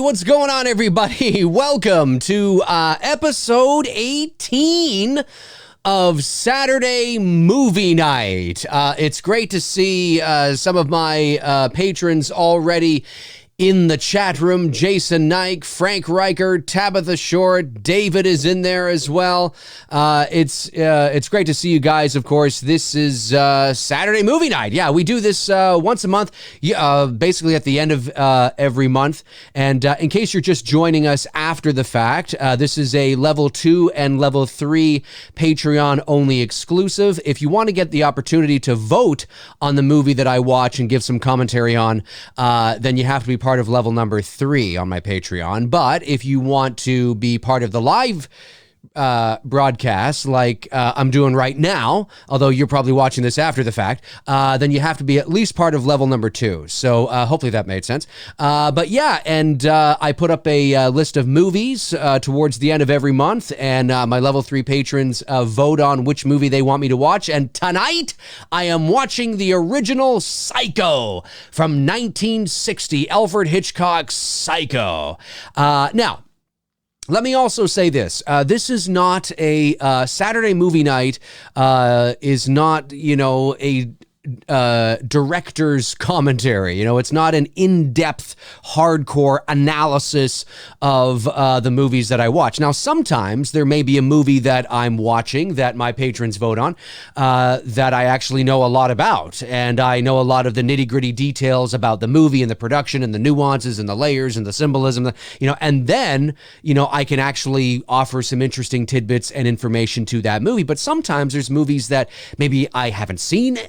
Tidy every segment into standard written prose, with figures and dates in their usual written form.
what's going on, everybody? Welcome to episode 18 of Saturday Movie Night. It's great to see some of my patrons already in the chat room. Jason Nike, Frank Riker, Tabitha Short, David is in there as well. It's great to see you guys, of course. This is Saturday Movie Night. Yeah, we do this once a month, basically at the end of every month. And in case you're just joining us after the fact, this is a level 2 and level 3 Patreon only exclusive. If you want to get the opportunity to vote on the movie that I watch and give some commentary on, then you have to be part of level number 3 on my Patreon. But if you want to be part of the live broadcast like I'm doing right now, although you're probably watching this after the fact, then you have to be at least part of level number 2. So hopefully that made sense. But yeah, and I put up a list of movies towards the end of every month, and my level 3 patrons vote on which movie they want me to watch. And tonight I am watching the original Psycho from 1960, Alfred Hitchcock's Psycho. Now, let me also say this. This is not a Saturday Movie Night, is not, a director's commentary. It's not an in-depth, hardcore analysis of the movies that I watch. Now, sometimes there may be a movie that I'm watching that my patrons vote on that I actually know a lot about, and I know a lot of the nitty-gritty details about the movie and the production and the nuances and the layers and the symbolism, and then, I can actually offer some interesting tidbits and information to that movie. But sometimes there's movies that maybe I haven't seen,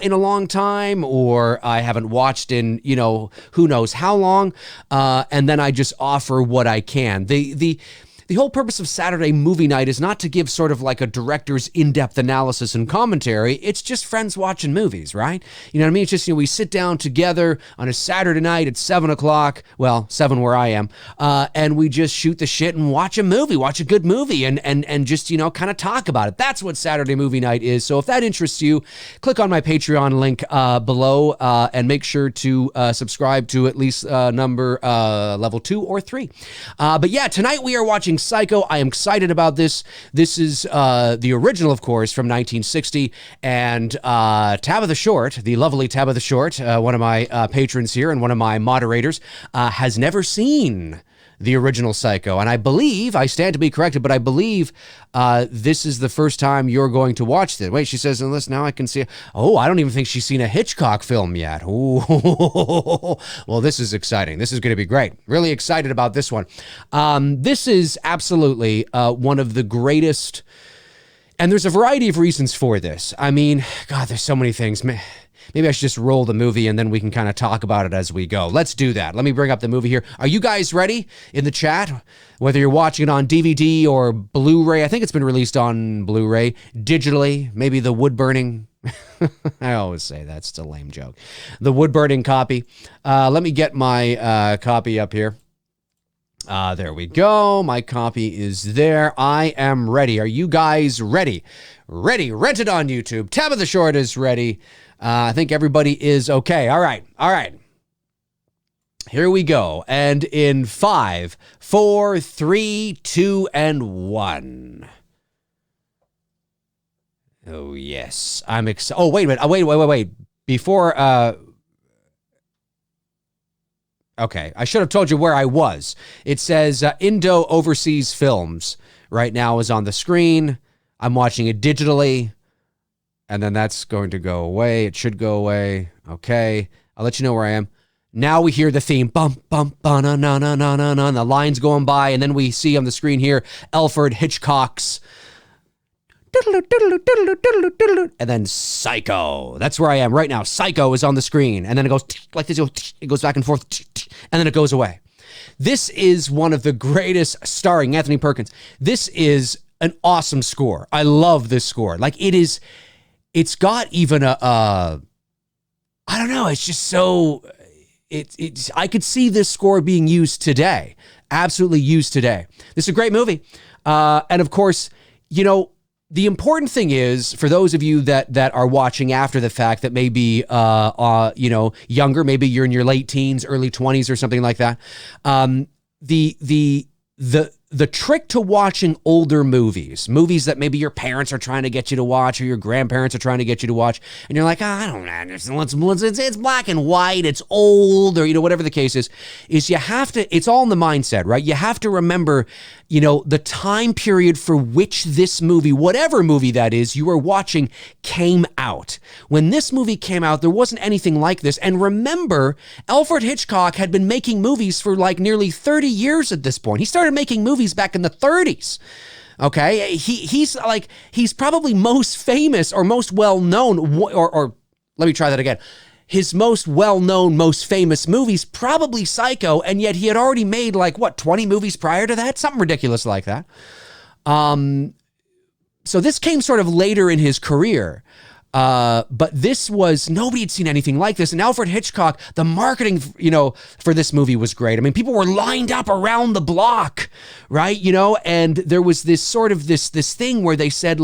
in a long time, or I haven't watched in, who knows how long. And then I just offer what I can. The whole purpose of Saturday Movie Night is not to give sort of like a director's in-depth analysis and commentary. It's just friends watching movies, right? You know what I mean? It's just, we sit down together on a Saturday night at 7 o'clock, well, 7 where I am, and we just shoot the shit and watch a movie, watch a good movie, and just, kind of talk about it. That's what Saturday Movie Night is. So if that interests you, click on my Patreon link below, and make sure to subscribe to at least number level 2 or 3. But yeah, tonight we are watching Psycho. I am excited about this. This is the original, of course, from 1960, and Tabitha Short, the lovely Tabitha Short, one of my patrons here and one of my moderators, has never seen the original Psycho. And I stand to be corrected, but I believe this is the first time you're going to watch this. Wait, she says, unless now I can see. Oh, I don't even think she's seen a Hitchcock film yet. Ooh. Well, this is exciting. This is going to be great. Really excited about this one. This is absolutely one of the greatest, and there's a variety of reasons for this. I mean, God, there's so many things. Maybe I should just roll the movie and then we can kind of talk about it as we go. Let's do that. Let me bring up the movie here. Are you guys ready in the chat? Whether you're watching it on DVD or Blu-ray, I think it's been released on Blu-ray, digitally, maybe the wood-burning. I always say that's just a lame joke. The wood-burning copy. Let me get my copy up here. There we go. My copy is there. I am ready. Are you guys ready? Ready. Rent it on YouTube. Tabitha Short is ready. I think everybody is okay. All right. Here we go. And in 5, 4, 3, 2, and 1. Oh, yes. I'm excited. Oh, wait a minute. Wait. Before, okay. I should have told you where I was. It says Indo Overseas Films right now is on the screen. I'm watching it digitally. And then that's going to go away. It should go away. Okay. I'll let you know where I am. Now we hear the theme. Bum, bum, na na na na na na. The lines going by. And then we see on the screen here, Alfred Hitchcock's. And then Psycho. That's where I am right now. Psycho is on the screen. And then it goes like this. It goes back and forth. And then it goes away. This is one of the greatest, starring Anthony Perkins. This is an awesome score. I love this score. Like it's got even I don't know. It's just so, I could see this score being used today. Absolutely used today. This is a great movie. And of course, the important thing is, for those of you that are watching after the fact that may be, younger, maybe you're in your late teens, early 20s or something like that. the trick to watching older movies that maybe your parents are trying to get you to watch or your grandparents are trying to get you to watch, and you're like, I don't understand. It's black and white, it's old, or whatever the case is you have to. It's all in the mindset, right? You have to remember, the time period for which this movie, whatever movie that is you are watching, came out. When this movie came out, there wasn't anything like this. And remember, Alfred Hitchcock had been making movies for like nearly 30 years at this point. He started making movies back in the 30s. Okay, he's probably most famous or most well known, or let me try that again. His most well-known, most famous movies, probably Psycho, and yet he had already made 20 movies prior to that? Something ridiculous like that. So this came sort of later in his career. But this was, nobody had seen anything like this. And Alfred Hitchcock, the marketing, for this movie was great. I mean, people were lined up around the block, right? And there was this sort of this thing where they said,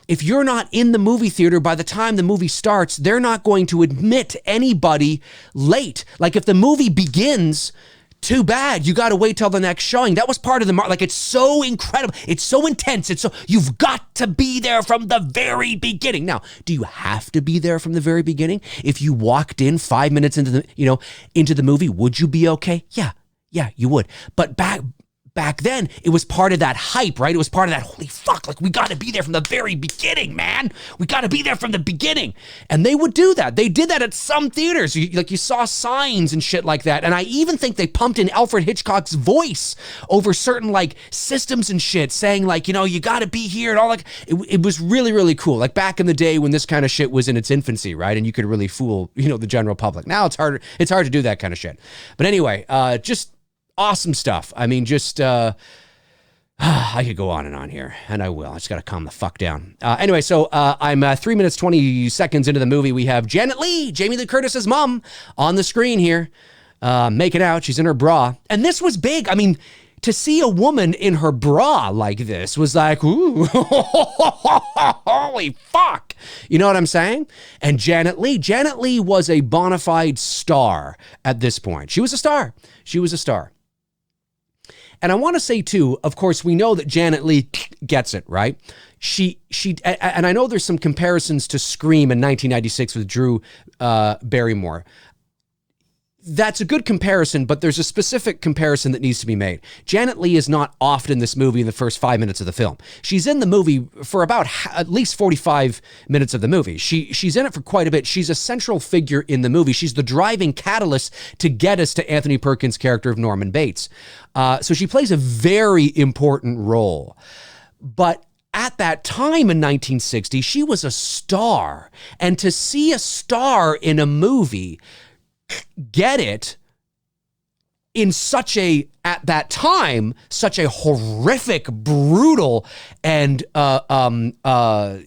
if you're not in the movie theater by the time the movie starts, they're not going to admit anybody late. Like if the movie begins, too bad, you got to wait till the next showing. That was part of the it's so incredible, it's so intense, you've got to be there from the very beginning. Now, do you have to be there from the very beginning? If you walked in 5 minutes into the movie, would you be okay? Yeah, you would. But back then, it was part of that hype, right? It was part of that, holy fuck, we got to be there from the very beginning, man. We got to be there from the beginning. And they would do that. They did that at some theaters. You saw signs and shit like that. And I even think they pumped in Alfred Hitchcock's voice over certain systems and shit, saying you got to be here and all it was really, really cool. Back in the day when this kind of shit was in its infancy, right? And you could really fool, the general public. Now it's hard to do that kind of shit. But anyway, just awesome stuff. I mean, just, I could go on and on here, and I will. I just got to calm the fuck down. Anyway, so I'm 3 minutes, 20 seconds into the movie. We have Janet Leigh, Jamie Lee Curtis's mom, on the screen here, making out. She's in her bra. And this was big. I mean, to see a woman in her bra like this was like, ooh, holy fuck. You know what I'm saying? And Janet Leigh was a bona fide star at this point. She was a star. And I want to say too, of course, we know that Janet Leigh gets it, right? And I know there's some comparisons to Scream in 1996 with Drew Barrymore. That's a good comparison, but there's a specific comparison that needs to be made. Janet Leigh is not often in this movie in the first 5 minutes of the film. She's in the movie for about at least 45 minutes of the movie. She's in it for quite a bit. She's a central figure in the movie. She's the driving catalyst to get us to Anthony Perkins' character of Norman Bates. So she plays a very important role. But at that time in 1960, she was a star. And to see a star in a movie get it in such a, at that time, such a horrific, brutal, and to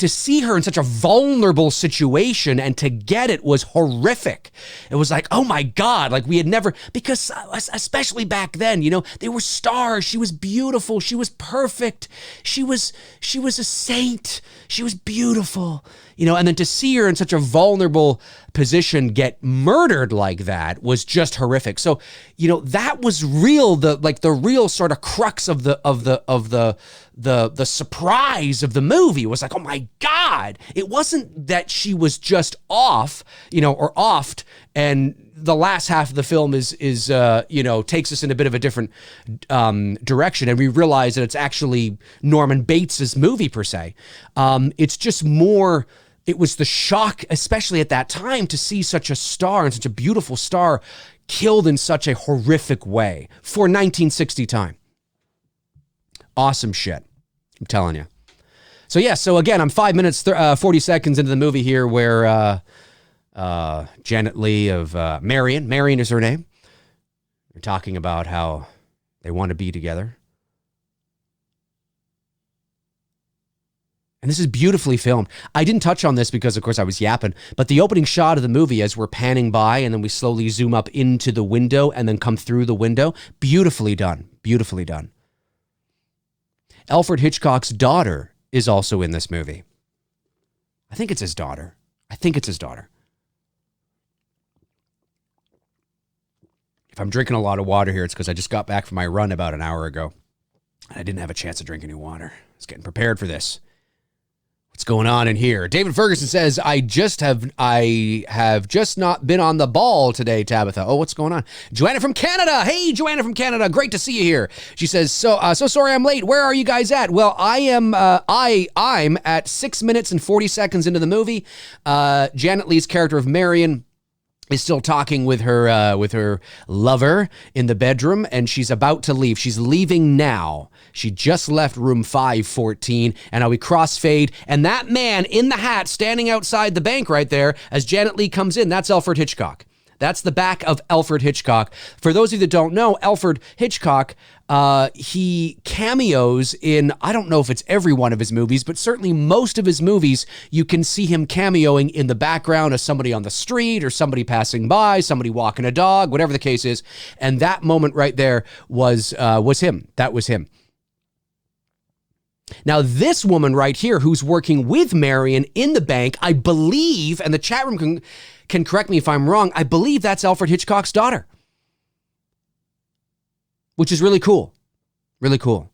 see her in such a vulnerable situation and to get it was horrific. It was like, oh my God, we had never, because especially back then, they were stars. She was beautiful. She was perfect. She was a saint. She was beautiful, and then to see her in such a vulnerable position get murdered like that was just horrific. So, that was real, the real sort of crux of the surprise of the movie was like, oh my God, it wasn't that she was just off, or offed, and the last half of the film is takes us in a bit of a different direction, and we realize that it's actually Norman Bates's movie per se. It's just more, it was the shock, especially at that time, to see such a star and such a beautiful star killed in such a horrific way for 1960 time. Awesome shit. I'm telling you. So yeah, so again, I'm 5 minutes, 40 seconds into the movie here where Janet Leigh of Marion is her name. They're talking about how they want to be together. And this is beautifully filmed. I didn't touch on this because, of course, I was yapping, but the opening shot of the movie as we're panning by and then we slowly zoom up into the window and then come through the window, beautifully done, beautifully done. Alfred Hitchcock's daughter is also in this movie. I think it's his daughter. If I'm drinking a lot of water here, it's because I just got back from my run about an hour ago. And I didn't have a chance to drink any water. I was getting prepared for this. What's going on in here? David Ferguson says, I have just not been on the ball today, Tabitha. Oh, what's going on? Joanna from Canada. Hey, Joanna from Canada. Great to see you here. She says, so sorry I'm late. Where are you guys at? Well, I'm at 6 minutes and 40 seconds into the movie. Janet Leigh's character of Marion is still talking with her lover in the bedroom, and she's about to leave. She's leaving now. She just left room 514, and now we crossfade, and that man in the hat standing outside the bank right there as Janet Leigh comes in, that's Alfred Hitchcock. That's the back of Alfred Hitchcock. For those of you that don't know, Alfred Hitchcock, he cameos in, I don't know if it's every one of his movies, but certainly most of his movies, you can see him cameoing in the background as somebody on the street or somebody passing by, somebody walking a dog, whatever the case is. And that moment right there was him. That was him. Now, this woman right here who's working with Marion in the bank, I believe, and the chat room can correct me if I'm wrong, I believe that's Alfred Hitchcock's daughter, which is really cool. Really cool.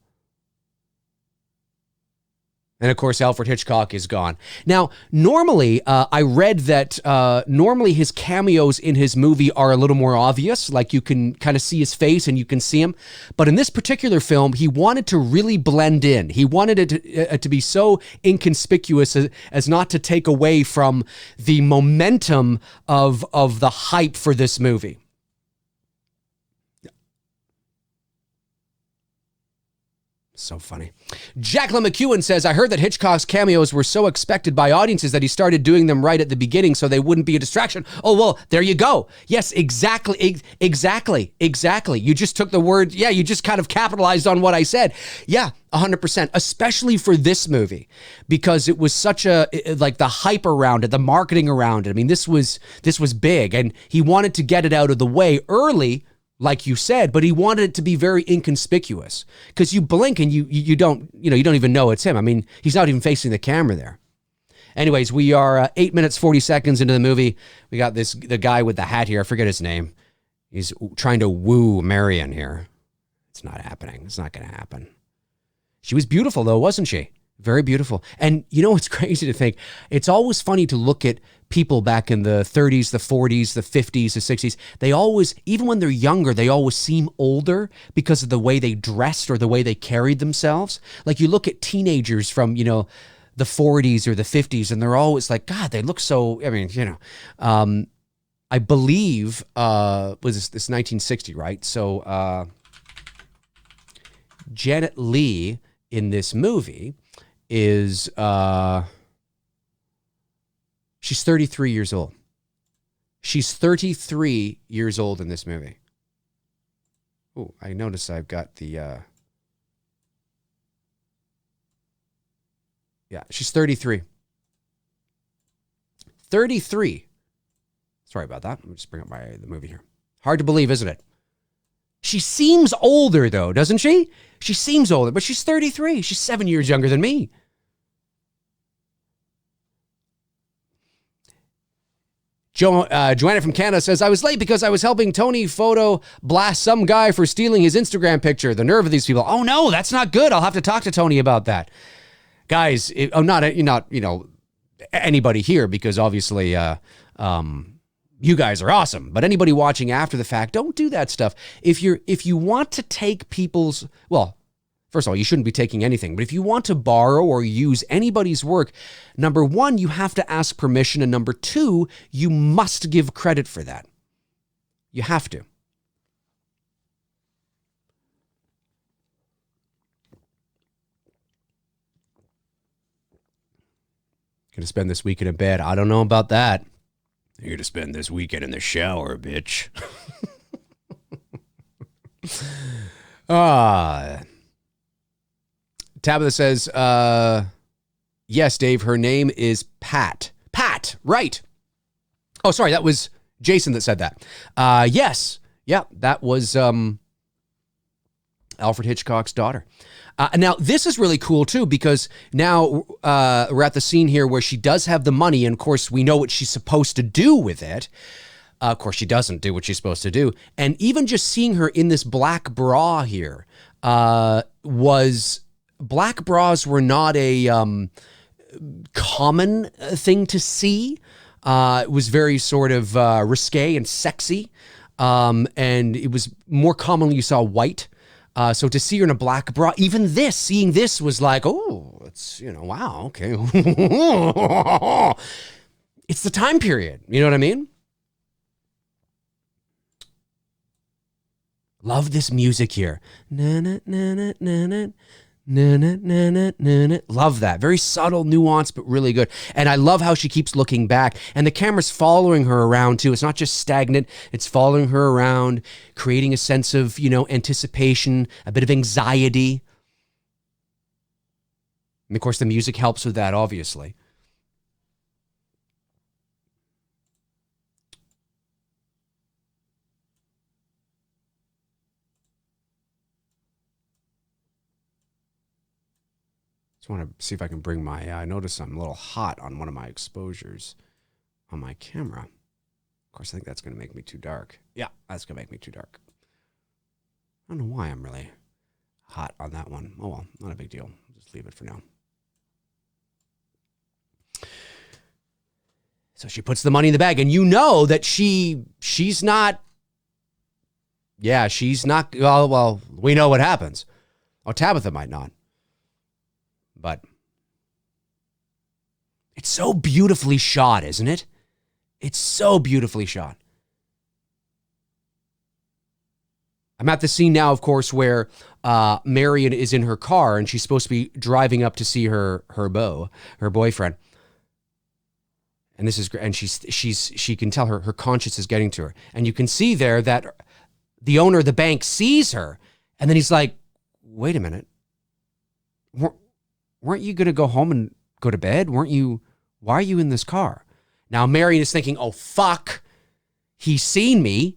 And of course, Alfred Hitchcock is gone. Now, normally, I read that normally his cameos in his movie are a little more obvious, like you can kind of see his face and you can see him. But in this particular film, he wanted to really blend in. He wanted it to be so inconspicuous as not to take away from the momentum of the hype for this movie. So funny. Jacqueline McEwen says, I heard that Hitchcock's cameos were so expected by audiences that he started doing them right at the beginning so they wouldn't be a distraction. Oh, well, there you go. Yes, exactly. You just took the word. Yeah, you just kind of capitalized on what I said. Yeah, 100%, especially for this movie, because it was such like the hype around it, the marketing around it. I mean, this was big, and he wanted to get it out of the way early, like you said, but he wanted it to be very inconspicuous, because you blink and you don't even know it's him. I mean, he's not even facing the camera there. Anyways, we are 8 minutes, 40 seconds into the movie. We got the guy with the hat here. I forget his name. He's trying to woo Marion here. It's not happening. It's not going to happen. She was beautiful though, wasn't she? Very beautiful. And you know, it's crazy to think, it's always funny to look at people back in the 30s, the 40s, the 50s, the 60s. They always, even when they're younger, they always seem older because of the way they dressed or the way they carried themselves. Like you look at teenagers from, the 40s or the 50s, and they're always like, God, they look so, I mean, I believe, was this 1960, right? So Janet Leigh in this movie is she's 33 years old. She's 33 years old in this movie. Oh, I notice I've got the yeah, she's 33. 33. Sorry about that. Let me just bring up the movie here. Hard to believe, isn't it? She seems older though, doesn't she? She seems older, but she's 33. She's 7 years younger than me. Joanna from Canada says, I was late because I was helping Tony photo blast some guy for stealing his Instagram picture. The nerve of these people. Oh no, that's not good. I'll have to talk to Tony about that. Guys, not anybody here, because obviously you guys are awesome, but anybody watching after the fact, don't do that stuff. If you want to take people's, well, first of all, you shouldn't be taking anything, but if you want to borrow or use anybody's work, number one, you have to ask permission, and number two, you must give credit for that. You have to. Gonna spend this weekend in bed. I don't know about that. You're gonna spend this weekend in the shower, bitch. Tabitha says, yes, Dave, her name is Pat. Pat, right. Oh, sorry, that was Jason that said that. Yes. Yeah, that was Alfred Hitchcock's daughter. Now, this is really cool, too, because now we're at the scene here where she does have the money, and, of course, we know what she's supposed to do with it. Of course, she doesn't do what she's supposed to do. And even just seeing her in this black bra here black bras were not a common thing to see. It was very sort of risque and sexy. And it was more commonly you saw white. So to see her in a black bra, even seeing this was like, oh, it's, wow, okay. It's the time period. You know what I mean? Love this music here. Na, na, na, na, na, na. Na, na, na, na, na, na. Love that. Very subtle, nuanced, but really good. And I love how she keeps looking back. And the camera's following her around, too. It's not just stagnant. It's following her around, creating a sense of, anticipation, a bit of anxiety. And, of course, the music helps with that, obviously. I want to see if I can bring I notice I'm a little hot on one of my exposures on my camera. Of course, I think that's going to make me too dark. Yeah, that's going to make me too dark. I don't know why I'm really hot on that one. Oh, well, not a big deal. I'll just leave it for now. So she puts the money in the bag, and you know that she's not, well, we know what happens. Oh, Tabitha might not. But it's so beautifully shot, isn't it? It's so beautifully shot. I'm at the scene now, of course, where Marion is in her car and she's supposed to be driving up to see her boyfriend. And this is great. And she can tell her conscience is getting to her. And you can see there that the owner of the bank sees her. And then he's like, wait a minute. Weren't you going to go home and go to bed? Why are you in this car? Now, Marion is thinking, oh, fuck, he's seen me.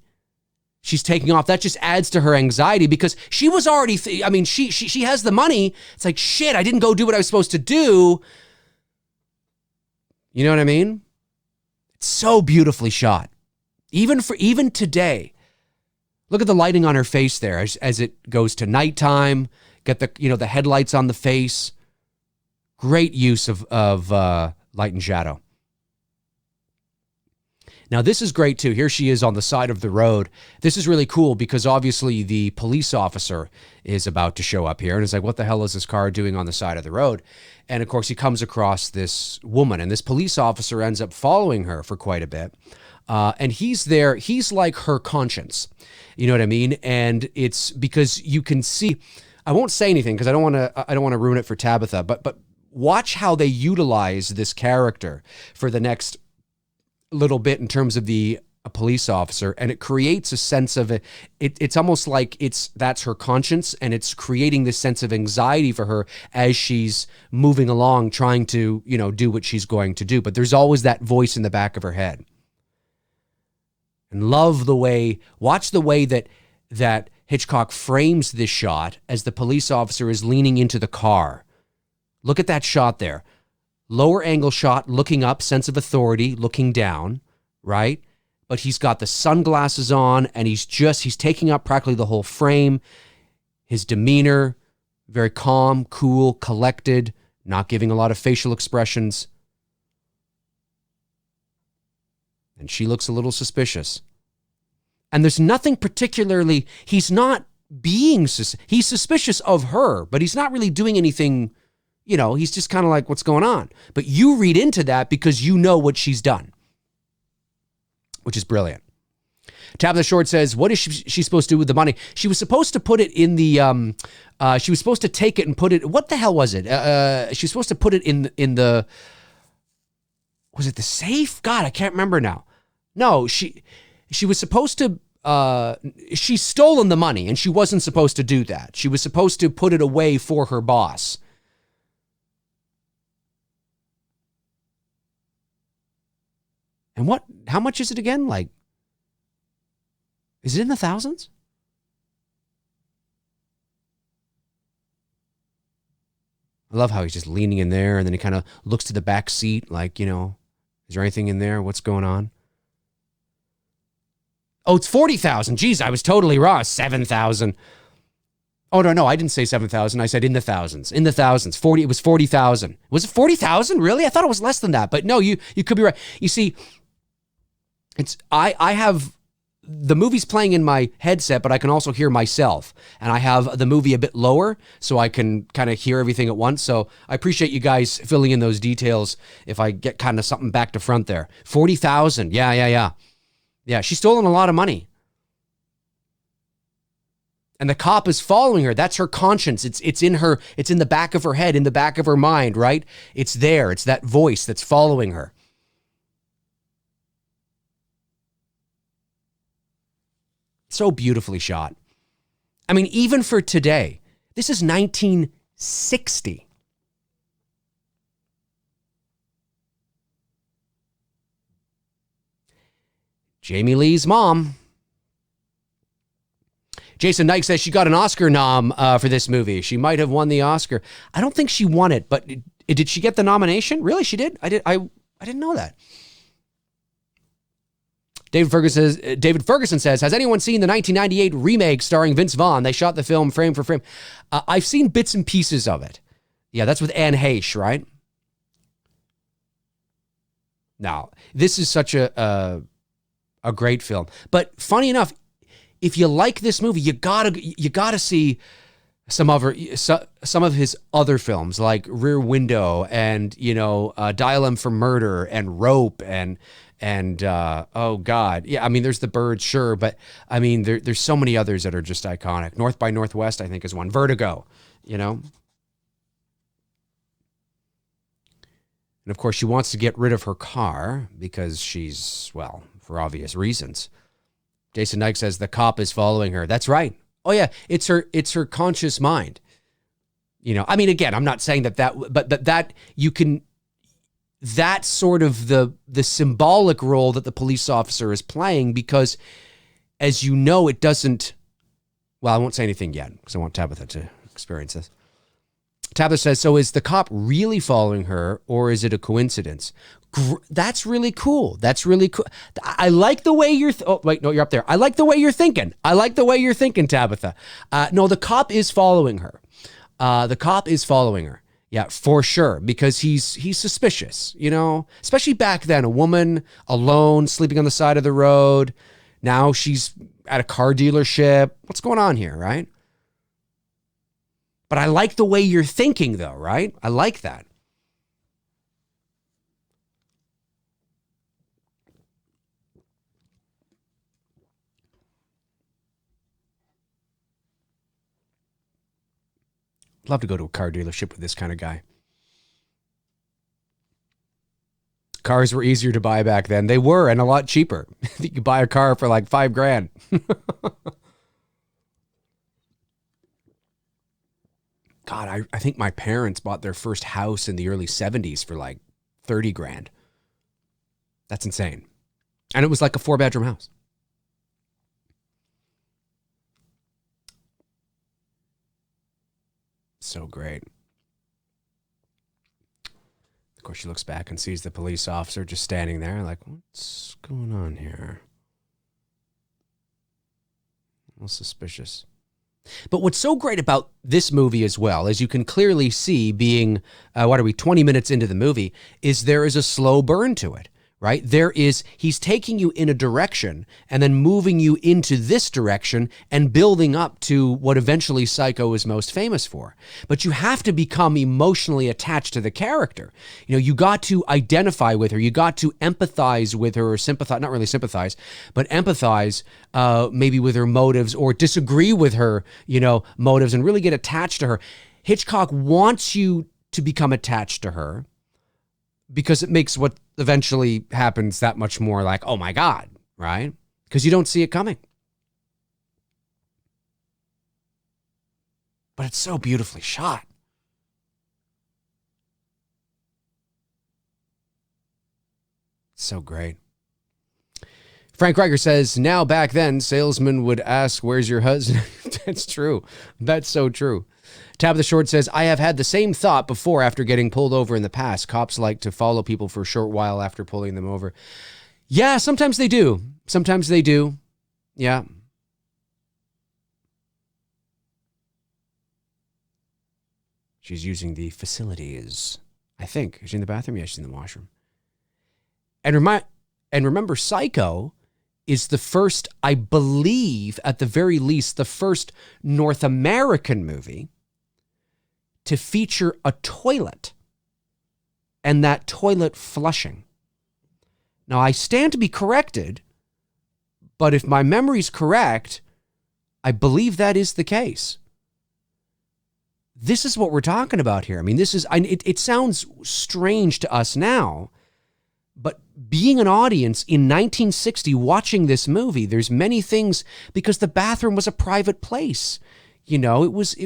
She's taking off. That just adds to her anxiety because she was already, she has the money. It's like, shit, I didn't go do what I was supposed to do. You know what I mean? It's so beautifully shot. Even today. Look at the lighting on her face there as it goes to nighttime. Get the headlights on the face. Great use of light and shadow. Now, this is great, too. Here she is on the side of the road. This is really cool because, obviously, the police officer is about to show up here. And it's like, what the hell is this car doing on the side of the road? And, of course, he comes across this woman. And this police officer ends up following her for quite a bit. And he's there. He's like her conscience. You know what I mean? And it's because you can see... I won't say anything because I don't want to ruin it for Tabitha. But watch how they utilize this character for the next little bit in terms of a police officer, and it creates a sense of it's almost like that's her conscience, and it's creating this sense of anxiety for her as she's moving along trying to do what she's going to do. But there's always that voice in the back of her head. And watch the way that Hitchcock frames this shot as the police officer is leaning into the car. Look at that shot there. Lower angle shot, looking up, sense of authority, looking down, right? But he's got the sunglasses on and he's taking up practically the whole frame. His demeanor, very calm, cool, collected, not giving a lot of facial expressions. And she looks a little suspicious. And there's nothing particularly, he's suspicious of her, but he's not really doing anything. He's just kind of like, what's going on? But you read into that because you know what she's done, which is brilliant. Tabitha Short says, what is she supposed to do with the money? She was supposed to put it in she was supposed to take it and put it, what the hell was it? She was supposed to put it in the, was it the safe? God, I can't remember now. No, she was supposed to, she's stolen the money and she wasn't supposed to do that. She was supposed to put it away for her boss. And how much is it again? Like, is it in the thousands? I love how he's just leaning in there and then he kind of looks to the back seat like, is there anything in there? What's going on? Oh, it's 40,000. Geez, I was totally wrong. 7,000. Oh, no, I didn't say 7,000. I said in the thousands. In the thousands. 40. It was 40,000. Was it 40,000? Really? I thought it was less than that. But no, you could be right. You see, I have the movie's playing in my headset, but I can also hear myself. And I have the movie a bit lower, so I can kind of hear everything at once. So I appreciate you guys filling in those details if I get kind of something back to front there. 40,000. Yeah. Yeah, she's stolen a lot of money. And the cop is following her. That's her conscience. It's in her, it's in the back of her head, in the back of her mind, right? It's there. It's that voice that's following her. So beautifully shot. I mean, even for today, this is 1960. Jamie Lee's mom. Jason Knight says she got an Oscar nom for this movie. She might have won the Oscar. I don't think she won it, but did she get the nomination? Really, she did? I didn't know that. David Ferguson says, has anyone seen the 1998 remake starring Vince Vaughn? They shot the film frame for frame. I've seen bits and pieces of it. Yeah, that's with Anne Heche, right? Now, this is such a great film. But funny enough, if you like this movie, you gotta see some of his other films like Rear Window and Dial M for Murder and Rope and oh God, yeah. I mean, there's The Birds, sure, but I mean, there's so many others that are just iconic. North by Northwest, I think, is one. Vertigo, And of course, she wants to get rid of her car because she's, well, for obvious reasons. Jason Knight says the cop is following her. That's right. Oh yeah, it's her conscious mind. I mean, again, I'm not saying that you can, that's sort of the symbolic role that the police officer is playing because, as you know, it doesn't, well, I won't say anything yet because I want Tabitha to experience this. Tabitha says, so is the cop really following her or is it a coincidence? That's really cool. That's really cool. I like the way you're, oh, wait, no, you're up there. I like the way you're thinking. Tabitha. No, the cop is following her. The cop is following her. Yeah, for sure. Because he's suspicious, especially back then, a woman alone, sleeping on the side of the road. Now she's at a car dealership. What's going on here, right? But I like the way you're thinking though, right? I like that. Love to go to a car dealership with this kind of guy. Cars were easier to buy back then. They were, and a lot cheaper. You could buy a car for like $5,000. God, I think my parents bought their first house in the early 70s for like $30,000. That's insane. And it was like a 4-bedroom house. So great. Of course, she looks back and sees the police officer just standing there like, what's going on here? Well, suspicious. But what's so great about this movie as well, as you can clearly see being, 20 minutes into the movie, is there is a slow burn to it. Right? He's taking you in a direction and then moving you into this direction and building up to what eventually Psycho is most famous for. But you have to become emotionally attached to the character. You got to identify with her. You got to empathize with her or sympathize, not really sympathize, but empathize maybe with her motives or disagree with her, motives and really get attached to her. Hitchcock wants you to become attached to her, because it makes what eventually happens that much more like, oh my God, right? Because you don't see it coming. But it's so beautifully shot. So great. Frank Riker says, now back then, salesmen would ask, where's your husband? That's true. That's so true. Tabitha Short says, I have had the same thought before after getting pulled over in the past. Cops like to follow people for a short while after pulling them over. Yeah, sometimes they do. Yeah. She's using the facilities. I think. Is she in the bathroom? Yeah, she's in the washroom. And remember, Psycho is the first, I believe, at the very least, the first North American movie to feature a toilet and that toilet flushing. Now, I stand to be corrected, but if my memory's correct, I believe that is the case. This is what we're talking about here. I mean, it sounds strange to us now, but being an audience in 1960 watching this movie, there's many things, because the bathroom was a private place. It was,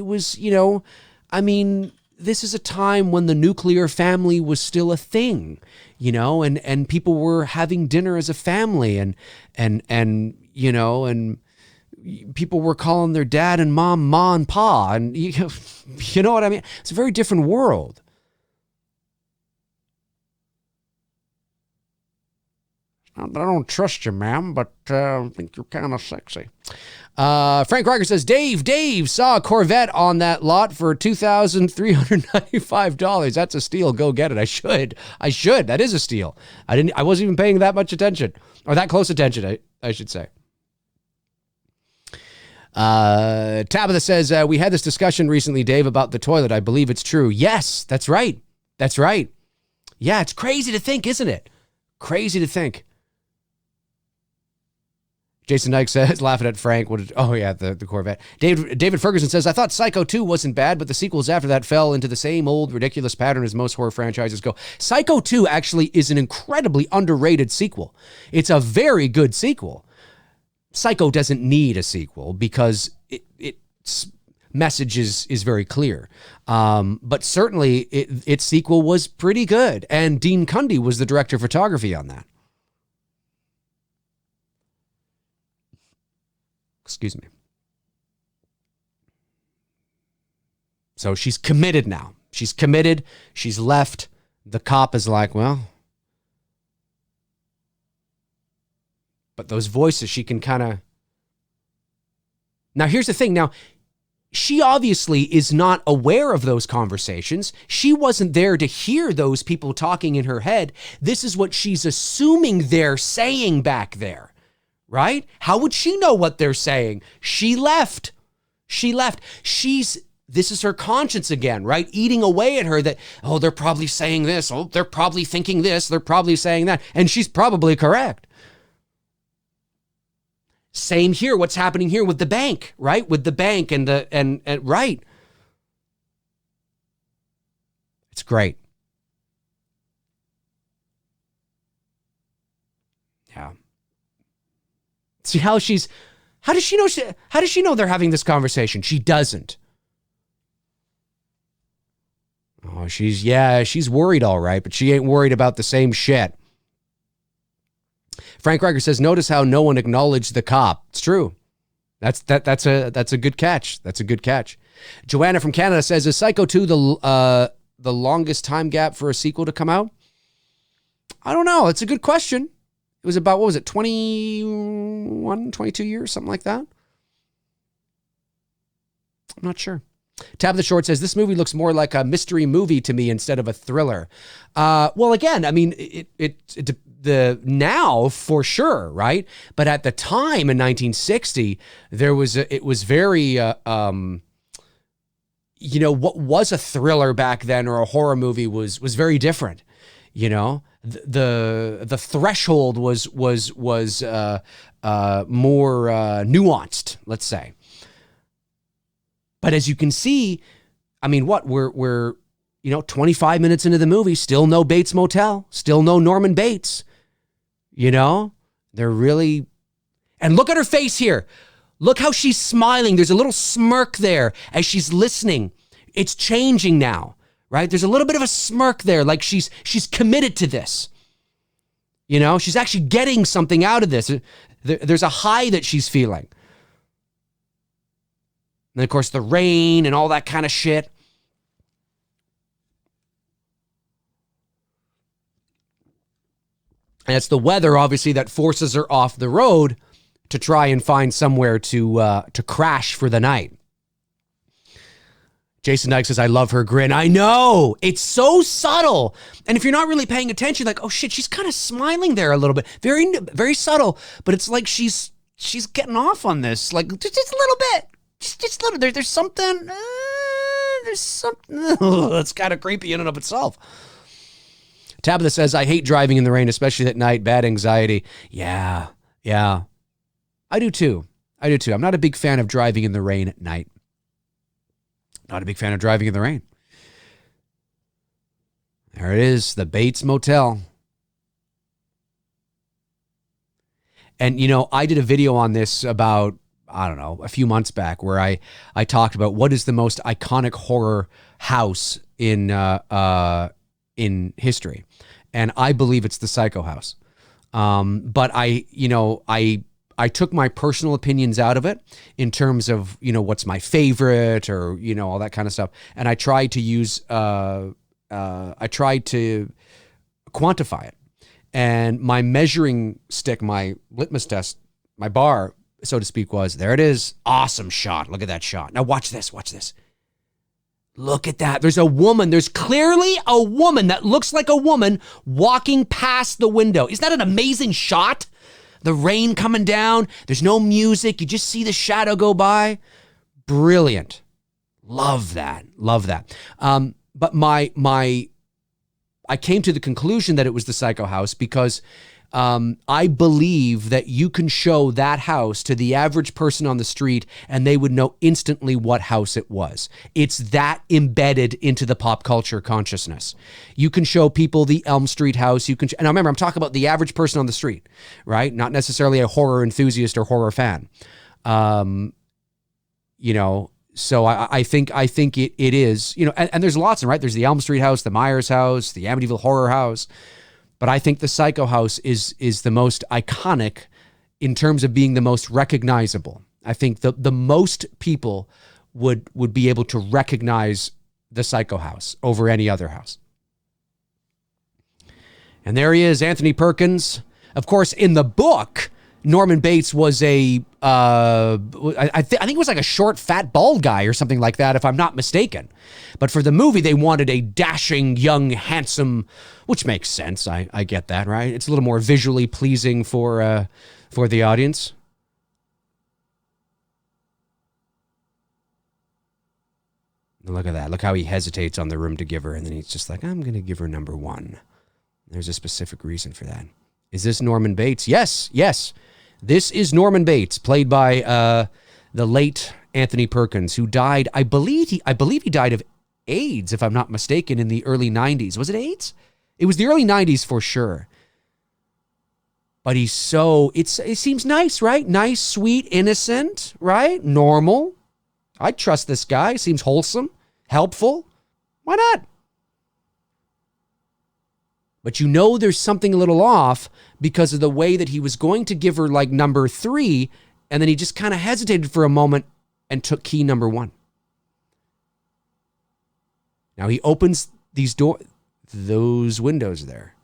I mean, this is a time when the nuclear family was still a thing, and people were having dinner as a family and people were calling their dad and mom, ma and pa. And you know what I mean? It's a very different world. I don't trust you, ma'am, but I think you're kind of sexy. Frank Riker says, Dave saw a Corvette on that lot for $2,395. That's a steal. Go get it. I should. That is a steal. I wasn't even paying that much attention, or that close attention, I should say. Tabitha says, we had this discussion recently, Dave, about the toilet. I believe it's true. Yes, that's right. That's right. Yeah, it's crazy to think, isn't it? Crazy to think. Jason Dyke says, laughing at Frank. The Corvette. David Ferguson says, I thought Psycho 2 wasn't bad, but the sequels after that fell into the same old ridiculous pattern as most horror franchises go. Psycho 2 actually is an incredibly underrated sequel. It's a very good sequel. Psycho doesn't need a sequel because its message is very clear. But certainly its sequel was pretty good. And Dean Cundy was the director of photography on that. Excuse me. So she's committed now. She's committed. She's left. The cop is like, well, but those voices, she can kind of. Now, here's the thing. Now, she obviously is not aware of those conversations. She wasn't there to hear those people talking in her head. This is what she's assuming they're saying back there. Right? How would she know what they're saying? She left. This is her conscience again, right? Eating away at her that, oh, they're probably saying this. Oh, they're probably thinking this. They're probably saying that. And she's probably correct. Same here. What's happening here with the bank, right? With the bank and right. It's great. Yeah. See how does she know they're having this conversation? She doesn't. Oh, she's worried all right, but she ain't worried about the same shit. Frank Riker says, notice how no one acknowledged the cop. It's true. That's a good catch. That's a good catch. Joanna from Canada says, is Psycho 2 the longest time gap for a sequel to come out? I don't know. It's a good question. It was about, 21, 22 years, something like that? I'm not sure. Tabitha Short says, this movie looks more like a mystery movie to me instead of a thriller. Well, again, I mean, the now for sure, right? But at the time in 1960, it was very, what was a thriller back then or a horror movie was very different, The threshold was more nuanced, let's say. But as you can see, I mean, we're 25 minutes into the movie, still no Bates Motel, still no Norman Bates. They're really, and look at her face here. Look how she's smiling. There's a little smirk there as she's listening. It's changing now. Right? There's a little bit of a smirk there, like she's committed to this. She's actually getting something out of this. There's a high that she's feeling. And of course, the rain and all that kind of shit. And it's the weather, obviously, that forces her off the road to to try and find somewhere to crash for the night. Jason Dyke says, I love her grin. I know. It's so subtle. And if you're not really paying attention, like, oh shit, she's kind of smiling there a little bit. Very, very subtle. But it's like she's getting off on this. Like, just a little bit. Just a little. There's something. There's something. That's kind of creepy in and of itself. Tabitha says, I hate driving in the rain, especially at night. Bad anxiety. Yeah. I do too. I'm not a big fan of driving in the rain at night. Not a big fan of driving in the rain. There it is, the Bates Motel. And, you know, I did a video on this about, I don't know, a few months back where I talked about what is the most iconic horror house in history. And I believe it's the Psycho House. But I took my personal opinions out of it in terms of, you know, what's my favorite or, you know, all that kind of stuff. And I tried to use, I tried to quantify it. And my measuring stick, my litmus test, my bar, so to speak, was, there it is. Awesome shot. Look at that shot. Now watch this. Look at that. There's clearly a woman that looks like a woman walking past the window. Isn't that an amazing shot? The rain coming down. There's no music. You just see the shadow go by. Brilliant. Love that. But I came to the conclusion that it was the Psycho House because I believe that you can show that house to the average person on the street and they would know instantly what house it was. It's that embedded into the pop culture consciousness. You can show people the Elm Street house. And I remember, I'm talking about the average person on the street, right? Not necessarily a horror enthusiast or horror fan. You know, so I think it is, you know, and there's lots of, right? There's the Elm Street house, the Myers house, the Amityville horror house. But I think the Psycho House is the most iconic in terms of being the most recognizable. I think the most people would be able to recognize the Psycho House over any other house. And there he is, Anthony Perkins. Of course, in the book, Norman Bates was I think it was like a short, fat, bald guy or something like that, if I'm not mistaken. But for the movie, they wanted a dashing, young, handsome, which makes sense. I get that, right? It's a little more visually pleasing for the audience. Look at that. Look how he hesitates on the room to give her, and then he's just like, I'm going to give her number one. There's a specific reason for that. Is this Norman Bates? Yes. This is Norman Bates, played by the late Anthony Perkins, who died, I believe he died of AIDS, if I'm not mistaken, in the early 90s. Was it AIDS? It was the early 90s for sure. But he's it seems nice, right? Nice, sweet, innocent, right? Normal. I trust this guy. Seems wholesome, helpful. Why not? But you know there's something a little off because of the way that he was going to give her like number 3, and then he just kind of hesitated for a moment and took key number 1. Now he opens those windows there.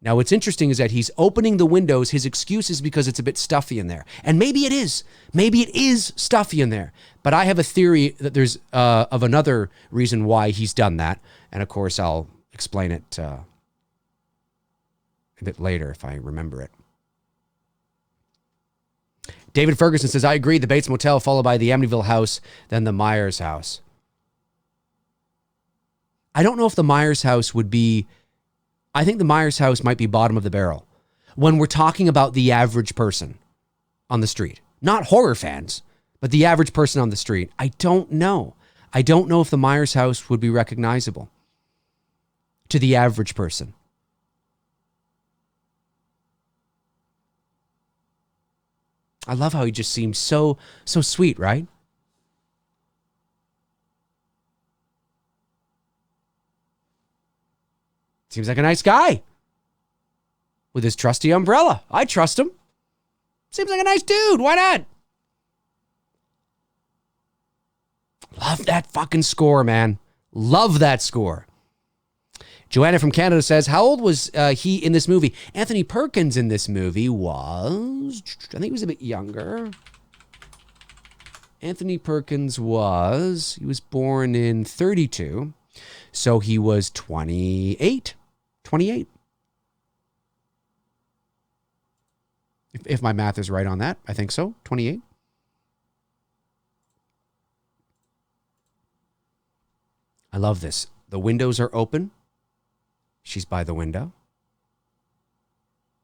Now what's interesting is that he's opening the windows. His excuse is because it's a bit stuffy in there. And maybe it is. Maybe it is stuffy in there. But I have a theory that there's of another reason why he's done that. And of course, I'll explain it a bit later if I remember it. David Ferguson says, I agree, the Bates Motel followed by the Amityville house, then the Myers house. I don't know if the Myers house would be, I think the Myers house might be bottom of the barrel when we're talking about the average person on the street. Not horror fans, but the average person on the street. I don't know. I don't know if the Myers house would be recognizable to the average person. I love how he just seems so sweet, right? Seems like a nice guy with his trusty umbrella. I trust him. Seems like a nice dude. Why not? Love that fucking score, man. Love that score. Joanna from Canada says, how old was he in this movie? Anthony Perkins in this movie was, I think he was a bit younger. Anthony Perkins he was born in 32. So he was 28. 28. If my math is right on that, I think so. 28. I love this. The windows are open. She's by the window.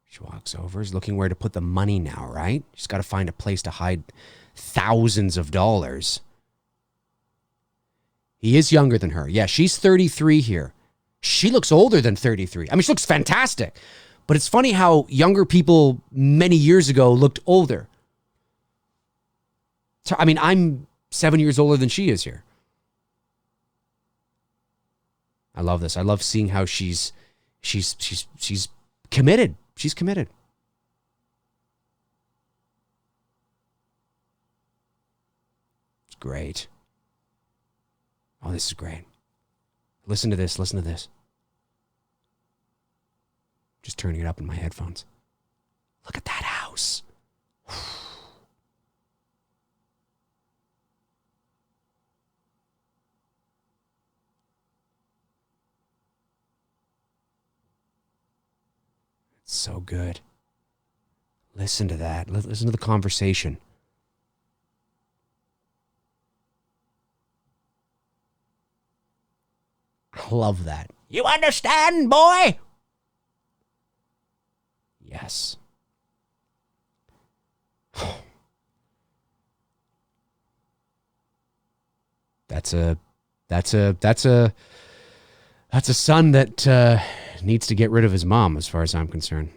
She walks over, is looking where to put the money now, right? She's got to find a place to hide thousands of dollars. He is younger than her. Yeah, she's 33 here. She looks older than 33. I mean, she looks fantastic. But it's funny how younger people many years ago looked older. I mean, I'm 7 years older than she is here. I love this. I love seeing how she's committed. She's committed. It's great. Oh, this is great. Listen to this. Listen to this. Just turning it up in my headphones. Look at that house. It's so good. Listen to that. Listen to the conversation. I love that. You understand, boy? Yes. That's a son that needs to get rid of his mom, as far as I'm concerned.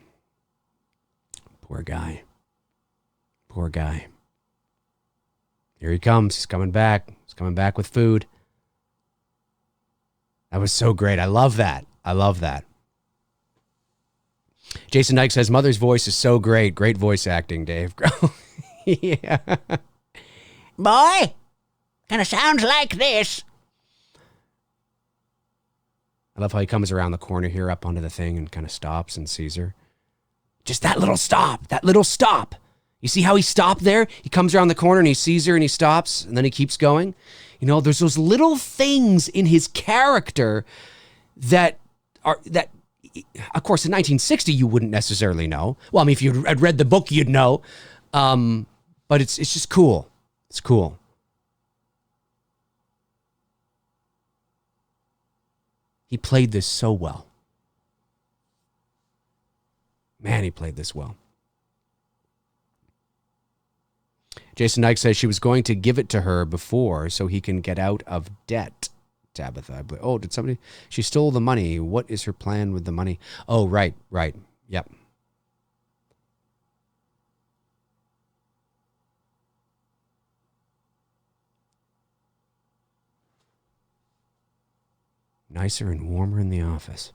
Poor guy. Poor guy. Here he comes. He's coming back. He's coming back with food. That was so great. I love that. I love that. Jason Dyke says, mother's voice is so great. Great voice acting, Dave. Yeah. Boy, kind of sounds like this. I love how he comes around the corner here up onto the thing and kind of stops and sees her. Just that little stop. That little stop. You see how he stopped there? He comes around the corner and he sees her and he stops and then he keeps going. You know, there's those little things in his character that, of course, in 1960, you wouldn't necessarily know. Well, I mean, if you had read the book, you'd know. But it's just cool. It's cool. He played this so well. Man, he played this well. Jason Dyke says she was going to give it to her before so he can get out of debt. Tabitha. Oh, did somebody? She stole the money. What is her plan with the money? Oh, right. Yep. Nicer and warmer in the office.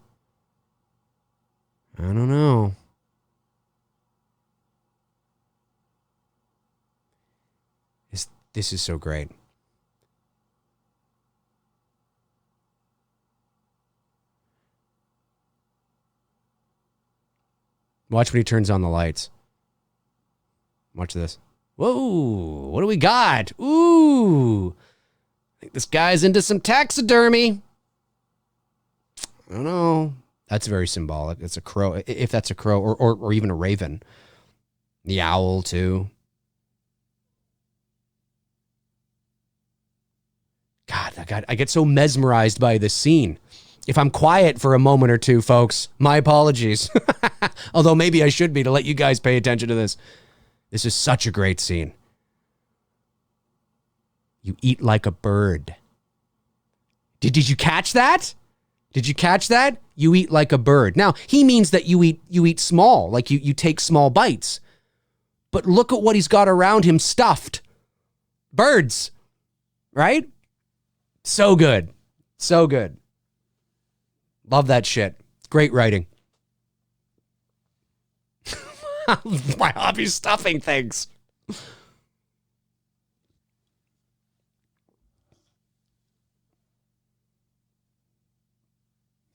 I don't know. This is so great. Watch when he turns on the lights. Watch this. Whoa, what do we got? Ooh, I think this guy's into some taxidermy. I don't know. That's very symbolic. It's a crow, if that's a crow, or even a raven. The owl, too. God, I get so mesmerized by this scene. If I'm quiet for a moment or two, folks, my apologies. Although maybe I should be to let you guys pay attention to this. This is such a great scene. You eat like a bird. Did you catch that? Did you catch that? You eat like a bird. Now, he means that you eat small, like you take small bites. But look at what he's got around him stuffed. Birds, right? So good. So good. Love that shit. Great writing. My hobby's stuffing things.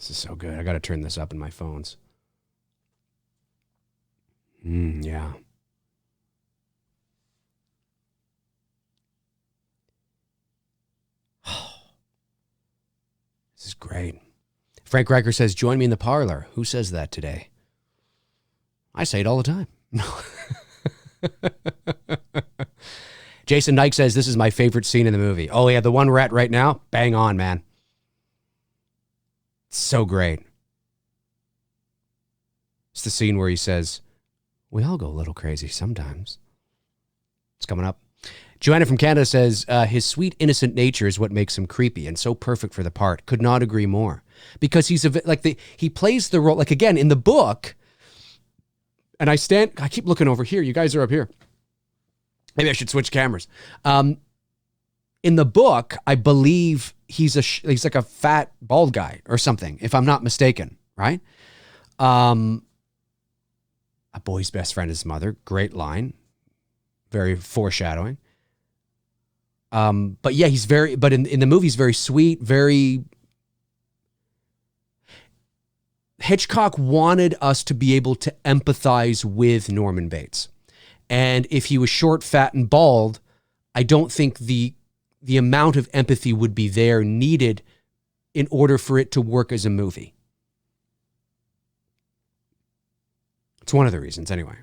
This is so good. I got to turn this up in my phones. Yeah. This is great. Frank Riker says, join me in the parlor. Who says that today? I say it all the time. No. Jason Knight says, this is my favorite scene in the movie. Oh, yeah, the one we're at right now? Bang on, man. It's so great. It's the scene where he says, we all go a little crazy sometimes. It's coming up. Joanna from Canada says, his sweet, innocent nature is what makes him creepy and so perfect for the part. Could not agree more. Because he plays the role, like, again, in the book, and I keep looking over here. You guys are up here. Maybe I should switch cameras. In the book, I believe he's like a fat, bald guy or something, if I'm not mistaken, right? A boy's best friend is his mother. Great line. Very foreshadowing. But yeah, but in the movie, he's very sweet, very... Hitchcock wanted us to be able to empathize with Norman Bates. And if he was short, fat, and bald, I don't think the amount of empathy would be there needed in order for it to work as a movie. It's one of the reasons, anyway.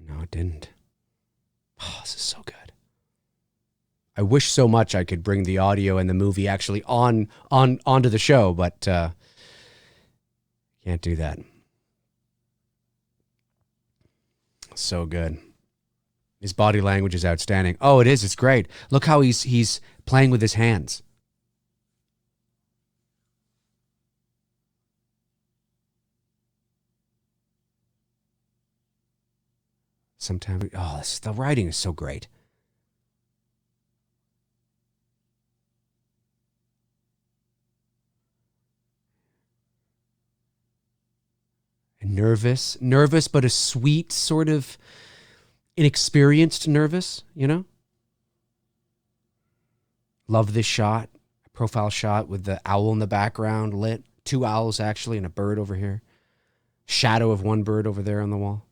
No, it didn't. Oh, this is so good. I wish so much I could bring the audio and the movie actually onto the show, but can't do that. So good. His body language is outstanding. Oh, it is. It's great. Look how he's playing with his hands. Sometimes, the writing is so great. Nervous, but a sweet, sort of inexperienced nervous, you know? Love this shot, profile shot with the owl in the background lit. 2 owls, actually, and a bird over here. Shadow of one bird over there on the wall.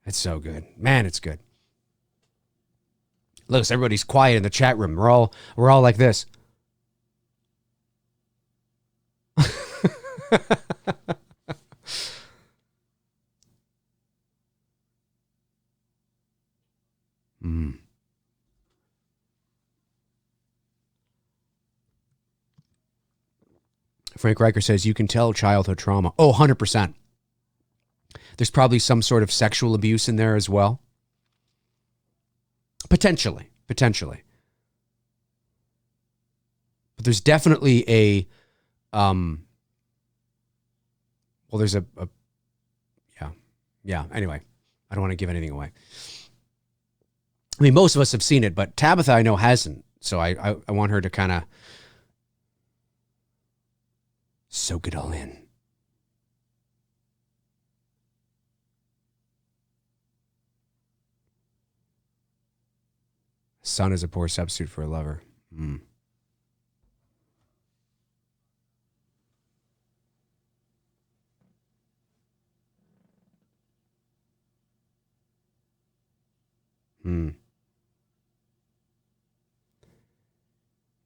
It's so good. Man, it's good. Look, everybody's quiet in the chat room. We're all like this. Frank Riker says, you can tell childhood trauma. Oh, 100%. There's probably some sort of sexual abuse in there as well. Potentially. But there's definitely anyway, I don't want to give anything away. I mean, most of us have seen it, but Tabitha, I know, hasn't. So I want her to kind of soak it all in. Son is a poor substitute for a lover.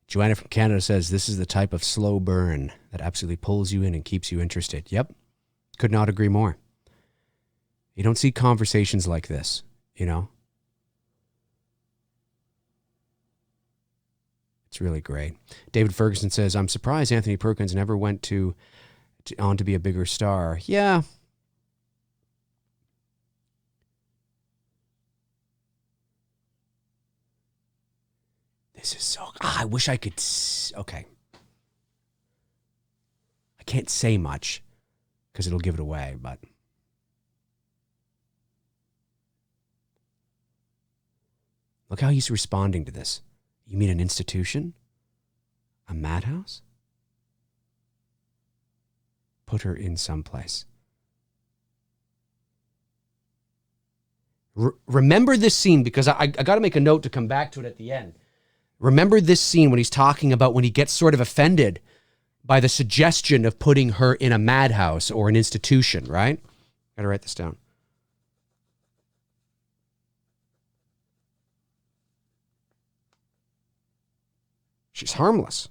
Joanna from Canada says, this is the type of slow burn that absolutely pulls you in and keeps you interested. Yep. Could not agree more. You don't see conversations like this, you know? It's really great. David Ferguson says, I'm surprised Anthony Perkins never went on to be a bigger star. Yeah. This is so... I wish I could... Okay. I can't say much because it'll give it away, but... Look how he's responding to this. You mean an institution? A madhouse? Put her in someplace. Remember this scene, because I got to make a note to come back to it at the end. Remember this scene when he's talking about when he gets sort of offended by the suggestion of putting her in a madhouse or an institution, right? Got to write this down. She's harmless.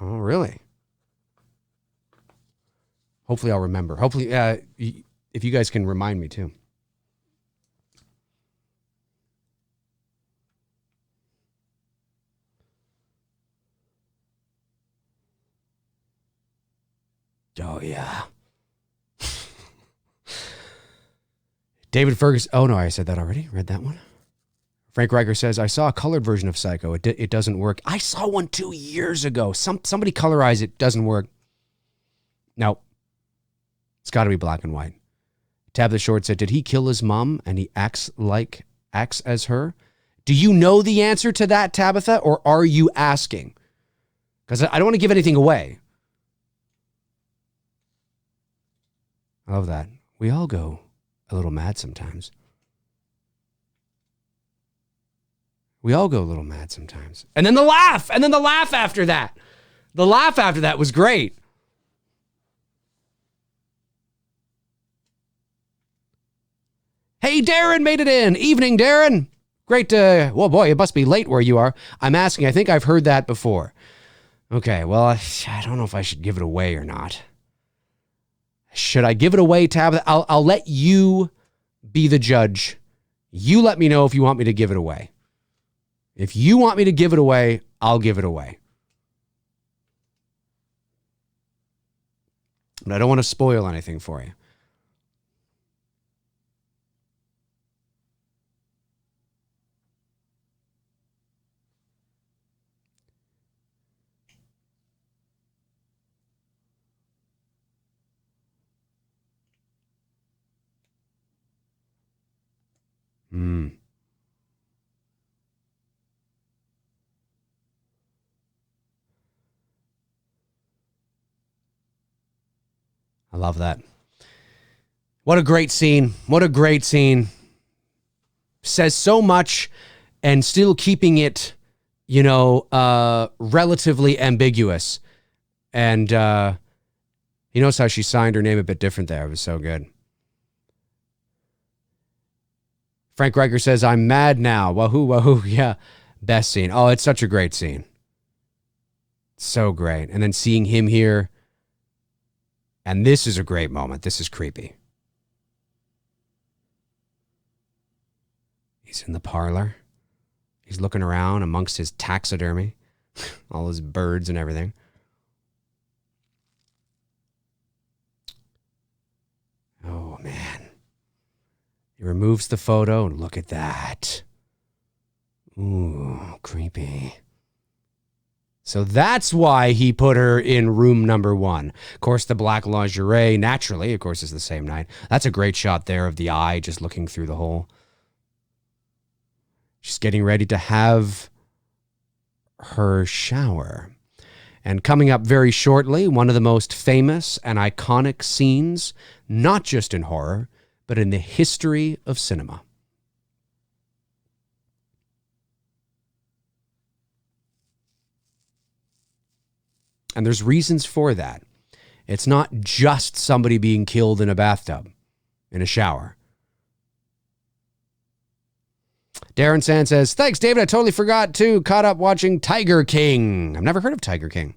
Oh, really? Hopefully I'll remember. Hopefully, if you guys can remind me too. Oh, yeah. David Ferguson. Oh, no, I said that already. Read that one. Frank Riker says, I saw a colored version of Psycho. It doesn't work. I saw one 2 years ago. Somebody colorized it. Doesn't work. Nope. It's got to be black and white. Tabitha Short said, did he kill his mom and he acts as her? Do you know the answer to that, Tabitha, or are you asking? Because I don't want to give anything away. I love that. We all go a little mad sometimes. We all go a little mad sometimes. And then the laugh. And then the laugh after that. The laugh after that was great. Hey, Darren made it in. Evening, Darren. Great to... Well, boy, it must be late where you are. I'm asking. I think I've heard that before. Okay, well, I don't know if I should give it away or not. Should I give it away, Tabitha? I'll let you be the judge. You let me know if you want me to give it away. If you want me to give it away, I'll give it away. But I don't want to spoil anything for you. I love that. What a great scene. What a great scene. Says so much and still keeping it, relatively ambiguous. And he knows how she signed her name a bit different there. It was so good. Frank Riker says, I'm mad now. Wahoo, wahoo. Yeah. Best scene. Oh, it's such a great scene. So great. And then seeing him here. And this is a great moment. This is creepy. He's in the parlor. He's looking around amongst his taxidermy, all his birds and everything. Oh, man. He removes the photo and look at that. Ooh, creepy. So that's why he put her in room number 1. Of course, the black lingerie, naturally, of course, is the same night. That's a great shot there of the eye just looking through the hole. She's getting ready to have her shower. And coming up very shortly, one of the most famous and iconic scenes, not just in horror, but in the history of cinema. And there's reasons for that. It's not just somebody being killed in a bathtub, in a shower. Darren Sand says, thanks, David. I totally forgot to. Caught up watching Tiger King. I've never heard of Tiger King.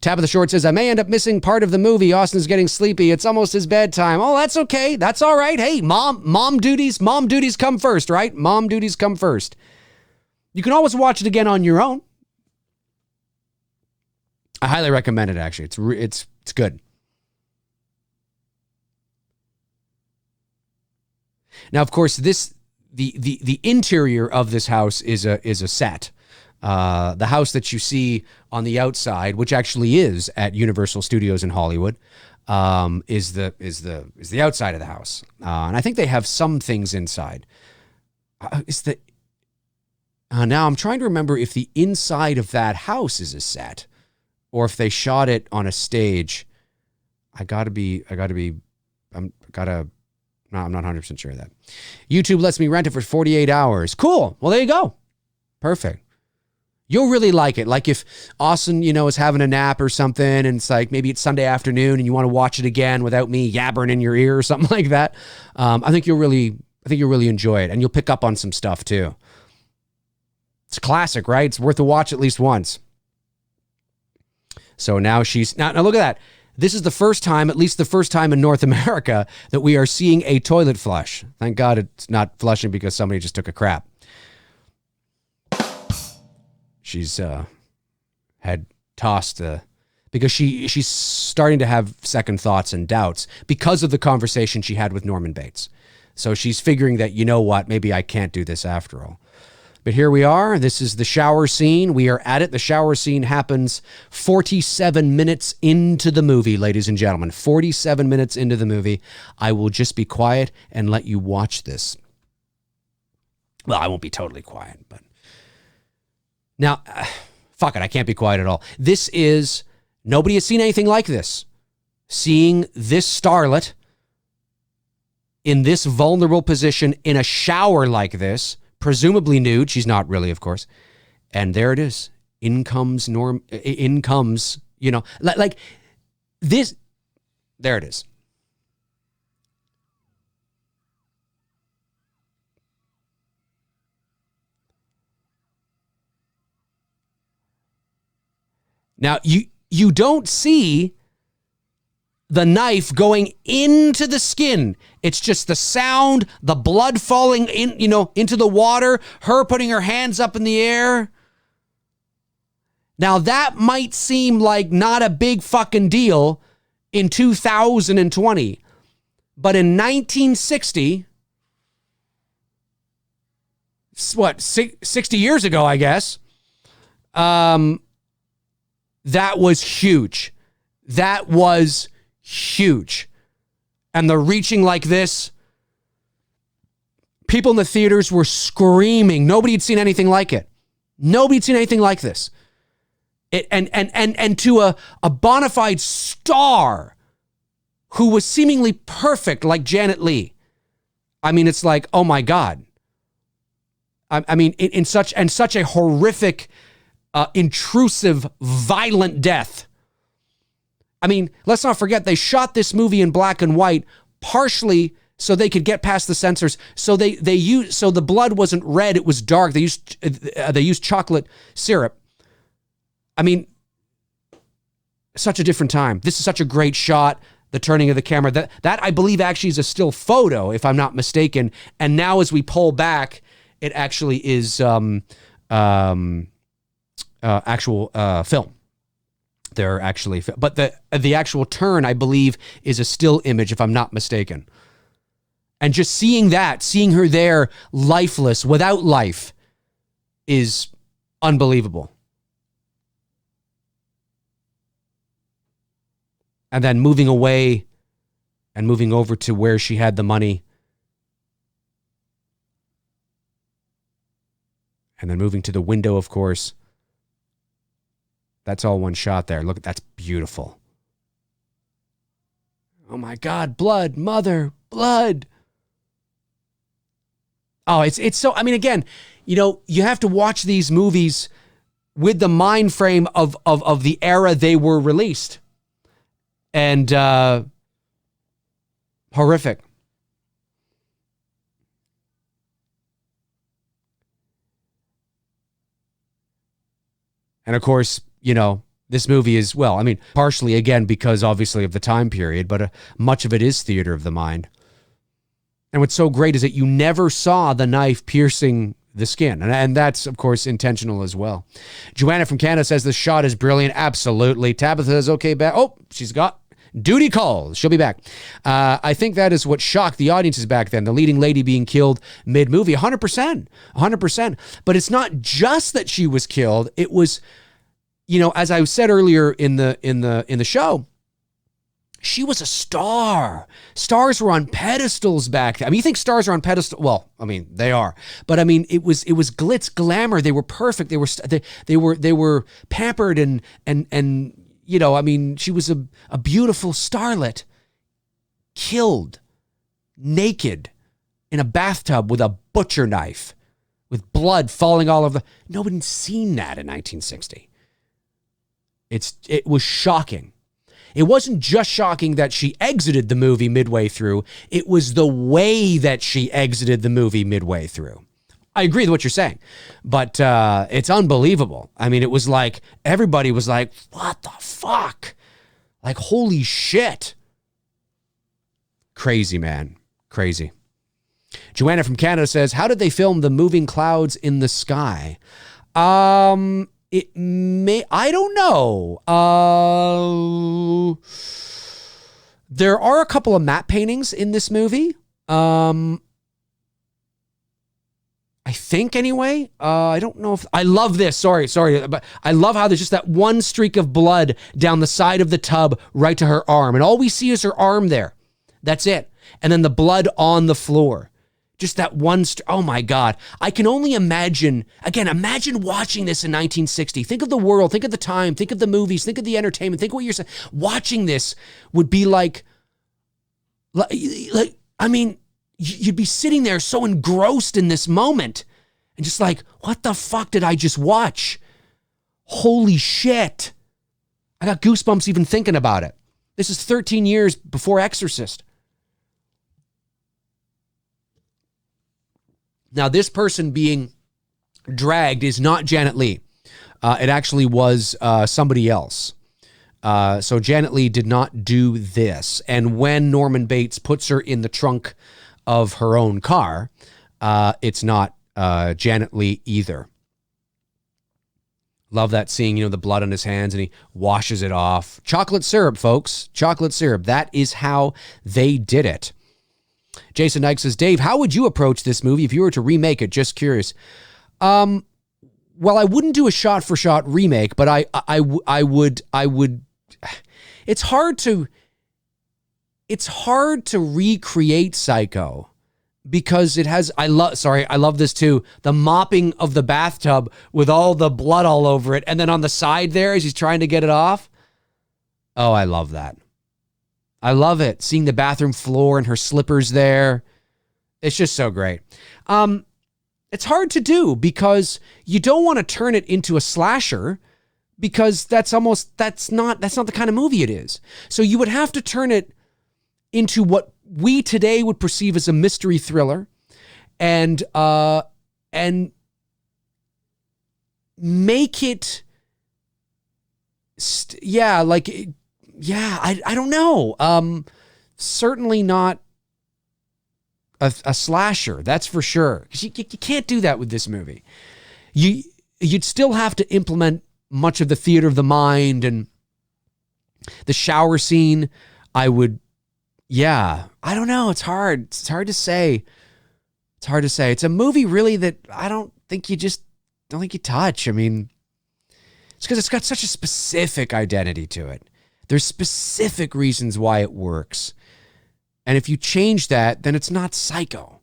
Tabitha Short says, I may end up missing part of the movie. Austin's getting sleepy. It's almost his bedtime. Oh, that's okay. That's all right. Hey, mom duties come first, right? Mom duties come first. You can always watch it again on your own. I highly recommend it, actually. It's good. Now, of course, the interior of this house is a set. The house that you see on the outside, which actually is at Universal Studios in Hollywood, is the outside of the house, and I think they have some things inside. Now I'm trying to remember if the inside of that house is a set, or if they shot it on a stage. I gotta No, I'm not 100% sure of that. YouTube lets me rent it for 48 hours. Cool. Well, there you go. Perfect. You'll really like it. Like if Austin, is having a nap or something, and it's like maybe it's Sunday afternoon and you want to watch it again without me yabbering in your ear or something like that. I think you'll really enjoy it, and you'll pick up on some stuff too. It's a classic, right? It's worth a watch at least once. So now look at that. This is the first time, at least the first time in North America, that we are seeing a toilet flush. Thank God it's not flushing because somebody just took a crap. She's had tossed because she's starting to have second thoughts and doubts because of the conversation she had with Norman Bates. So she's figuring that, you know what, maybe I can't do this after all. But here we are. This is the shower scene. We are at it. The shower scene happens 47 minutes into the movie, ladies and gentlemen. 47 minutes into the movie. I will just be quiet and let you watch this. Well, I won't be totally quiet, but now, fuck it. I can't be quiet at all. Nobody has seen anything like this. Seeing this starlet in this vulnerable position in a shower like this, presumably nude. She's not really, of course. And there it is. In comes, like this. There it is. Now, you don't see the knife going into the skin. It's just the sound, the blood falling into the water, her putting her hands up in the air. Now, that might seem like not a big fucking deal in 2020, but in 1960, 60 years ago, I guess, that was huge. That was huge. And the reaching like this, people in the theaters were screaming. Nobody had seen anything like it. Nobody had seen anything like this. And to a bona fide star who was seemingly perfect like Janet Leigh. I mean, it's like, oh my God. I mean, in such a horrific, intrusive, violent death. I mean, let's not forget they shot this movie in black and white partially so they could get past the censors. So so the blood wasn't red; it was dark. They used chocolate syrup. I mean, such a different time. This is such a great shot. The turning of the camera. That I believe actually is a still photo, if I'm not mistaken. And now as we pull back, it actually is actual film. They're actually, but the actual turn, I believe, is a still image, if I'm not mistaken. And just seeing her there, lifeless, without life, is unbelievable. And then moving away and moving over to where she had the money. And then moving to the window, of course. That's all one shot there. Look, that's beautiful. Oh my God, blood, mother, blood. Oh, it's so, I mean, again, you have to watch these movies with the mind frame of the era they were released. And horrific. And of course, this movie is, well, I mean, partially, again, because obviously of the time period, but much of it is theater of the mind. And what's so great is that you never saw the knife piercing the skin. And that's, of course, intentional as well. Joanna from Canada says the shot is brilliant. Absolutely. Tabitha is okay back. Oh, she's got duty calls. She'll be back. I think that is what shocked the audiences back then. The leading lady being killed mid-movie. 100%. But it's not just that she was killed. It was, as I said earlier in the show, she was a star. Stars were on pedestals back then. I mean, you think stars are on pedestals? Well, I mean, they are. But I mean, it was glitz, glamour. They were perfect. They were pampered and I mean, she was a beautiful starlet killed naked in a bathtub with a butcher knife, with blood falling all over. Nobody's seen that in 1960. It was shocking. It wasn't just shocking that she exited the movie midway through. It was the way that she exited the movie midway through. I agree with what you're saying, but it's unbelievable. I mean, it was like everybody was like, what the fuck? Like, holy shit. Crazy, man. Crazy. Joanna from Canada says, how did they film the moving clouds in the sky? I don't know. There are a couple of matte paintings in this movie. I think anyway. I don't know if I love this. Sorry. But I love how there's just that one streak of blood down the side of the tub right to her arm. And all we see is her arm there. That's it. And then the blood on the floor. Just that one. Oh my God. I can only imagine. Again, imagine watching this in 1960. Think of the world. Think of the time. Think of the movies. Think of the entertainment. Think what you're saying. Watching this would be like, I mean, you'd be sitting there so engrossed in this moment and just like, what the fuck did I just watch? Holy shit. I got goosebumps even thinking about it. This is 13 years before Exorcist. Now, this person being dragged is not Janet Leigh. It actually was somebody else. So Janet Leigh did not do this. And when Norman Bates puts her in the trunk of her own car, it's not Janet Leigh either. Love that seeing, the blood on his hands and he washes it off. Chocolate syrup, folks. Chocolate syrup. That is how they did it. Jason Knight says, Dave, how would you approach this movie if you were to remake it? Just curious. Well, I wouldn't do a shot-for-shot remake, but I would. It's hard to recreate Psycho because it has. I love this too. The mopping of the bathtub with all the blood all over it, and then on the side there as he's trying to get it off. Oh, I love that. I love it. Seeing the bathroom floor and her slippers there. It's just so great. It's hard to do because you don't want to turn it into a slasher because that's not the kind of movie it is. So you would have to turn it into what we today would perceive as a mystery thriller and make it I don't know. Certainly not a slasher, that's for sure. You can't do that with this movie. You'd still have to implement much of the theater of the mind and the shower scene. I don't know. It's hard. It's hard to say. It's a movie really that I don't think you touch. I mean, it's because it's got such a specific identity to it. There's specific reasons why it works. And if you change that, then it's not Psycho.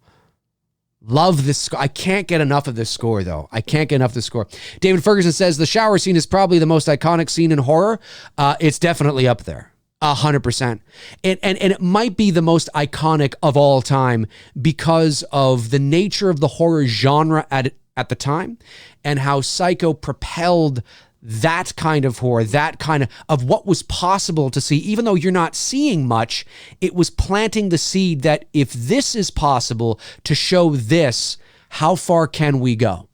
Love this score. I can't get enough of this score, though. David Ferguson says the shower scene is probably the most iconic scene in horror. It's definitely up there. 100%. And it might be the most iconic of all time because of the nature of the horror genre at the time and how Psycho propelled that kind of horror, that kind of what was possible to see. Even though you're not seeing much, it was planting the seed that if this is possible to show this, how far can we go?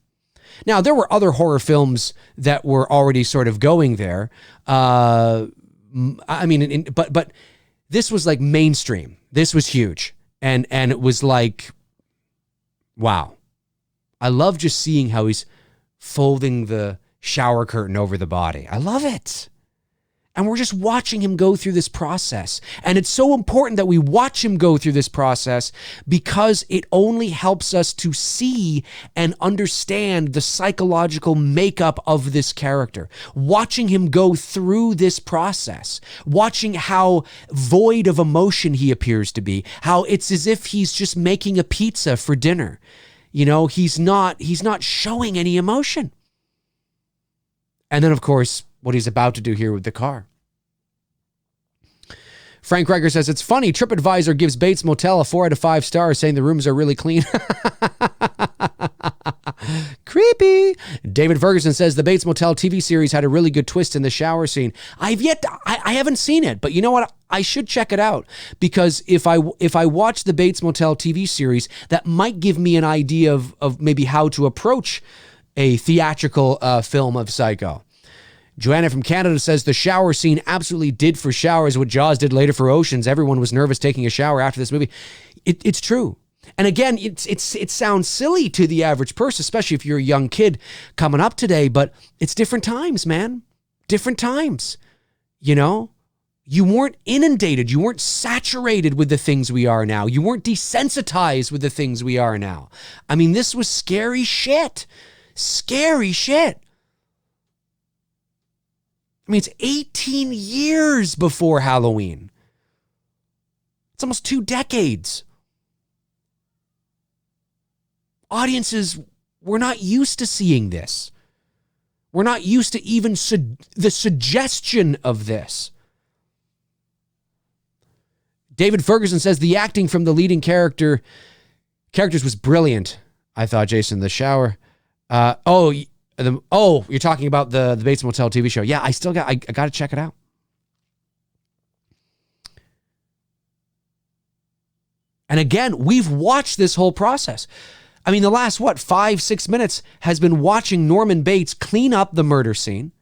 Now, there were other horror films that were already sort of going there. But this was like mainstream. This was huge. And it was like, wow. I love just seeing how he's folding the shower curtain over the body. I love it. And we're just watching him go through this process. And it's so important that we watch him go through this process because it only helps us to see and understand the psychological makeup of this character. Watching him go through this process, watching how void of emotion he appears to be, how it's as if he's just making a pizza for dinner. He's not showing any emotion. And then, of course, what he's about to do here with the car. Frank Greger says, it's funny, TripAdvisor gives Bates Motel a 4 out of 5 stars, saying the rooms are really clean. Creepy. David Ferguson says, the Bates Motel TV series had a really good twist in the shower scene. I haven't seen it, but you know what? I should check it out, because if I watch the Bates Motel TV series, that might give me an idea of maybe how to approach a theatrical film of Psycho. Joanna from Canada says, the shower scene absolutely did for showers what Jaws did later for oceans. Everyone was nervous taking a shower after this movie. It's true. And again, it sounds silly to the average person, especially if you're a young kid coming up today, but it's different times, man. Different times. You know? You weren't inundated. You weren't saturated with the things we are now. You weren't desensitized with the things we are now. I mean, this was scary shit. Scary shit. I mean, it's 18 years before Halloween. It's almost 2 decades. Audiences were not used to seeing this. We're not used to even the suggestion of this. David Ferguson says, the acting from the leading characters was brilliant. I thought, Jason, the shower. You're talking about the Bates Motel TV show. Yeah, I got to check it out. And again, we've watched this whole process. I mean, the last, 5-6 minutes has been watching Norman Bates clean up the murder scene,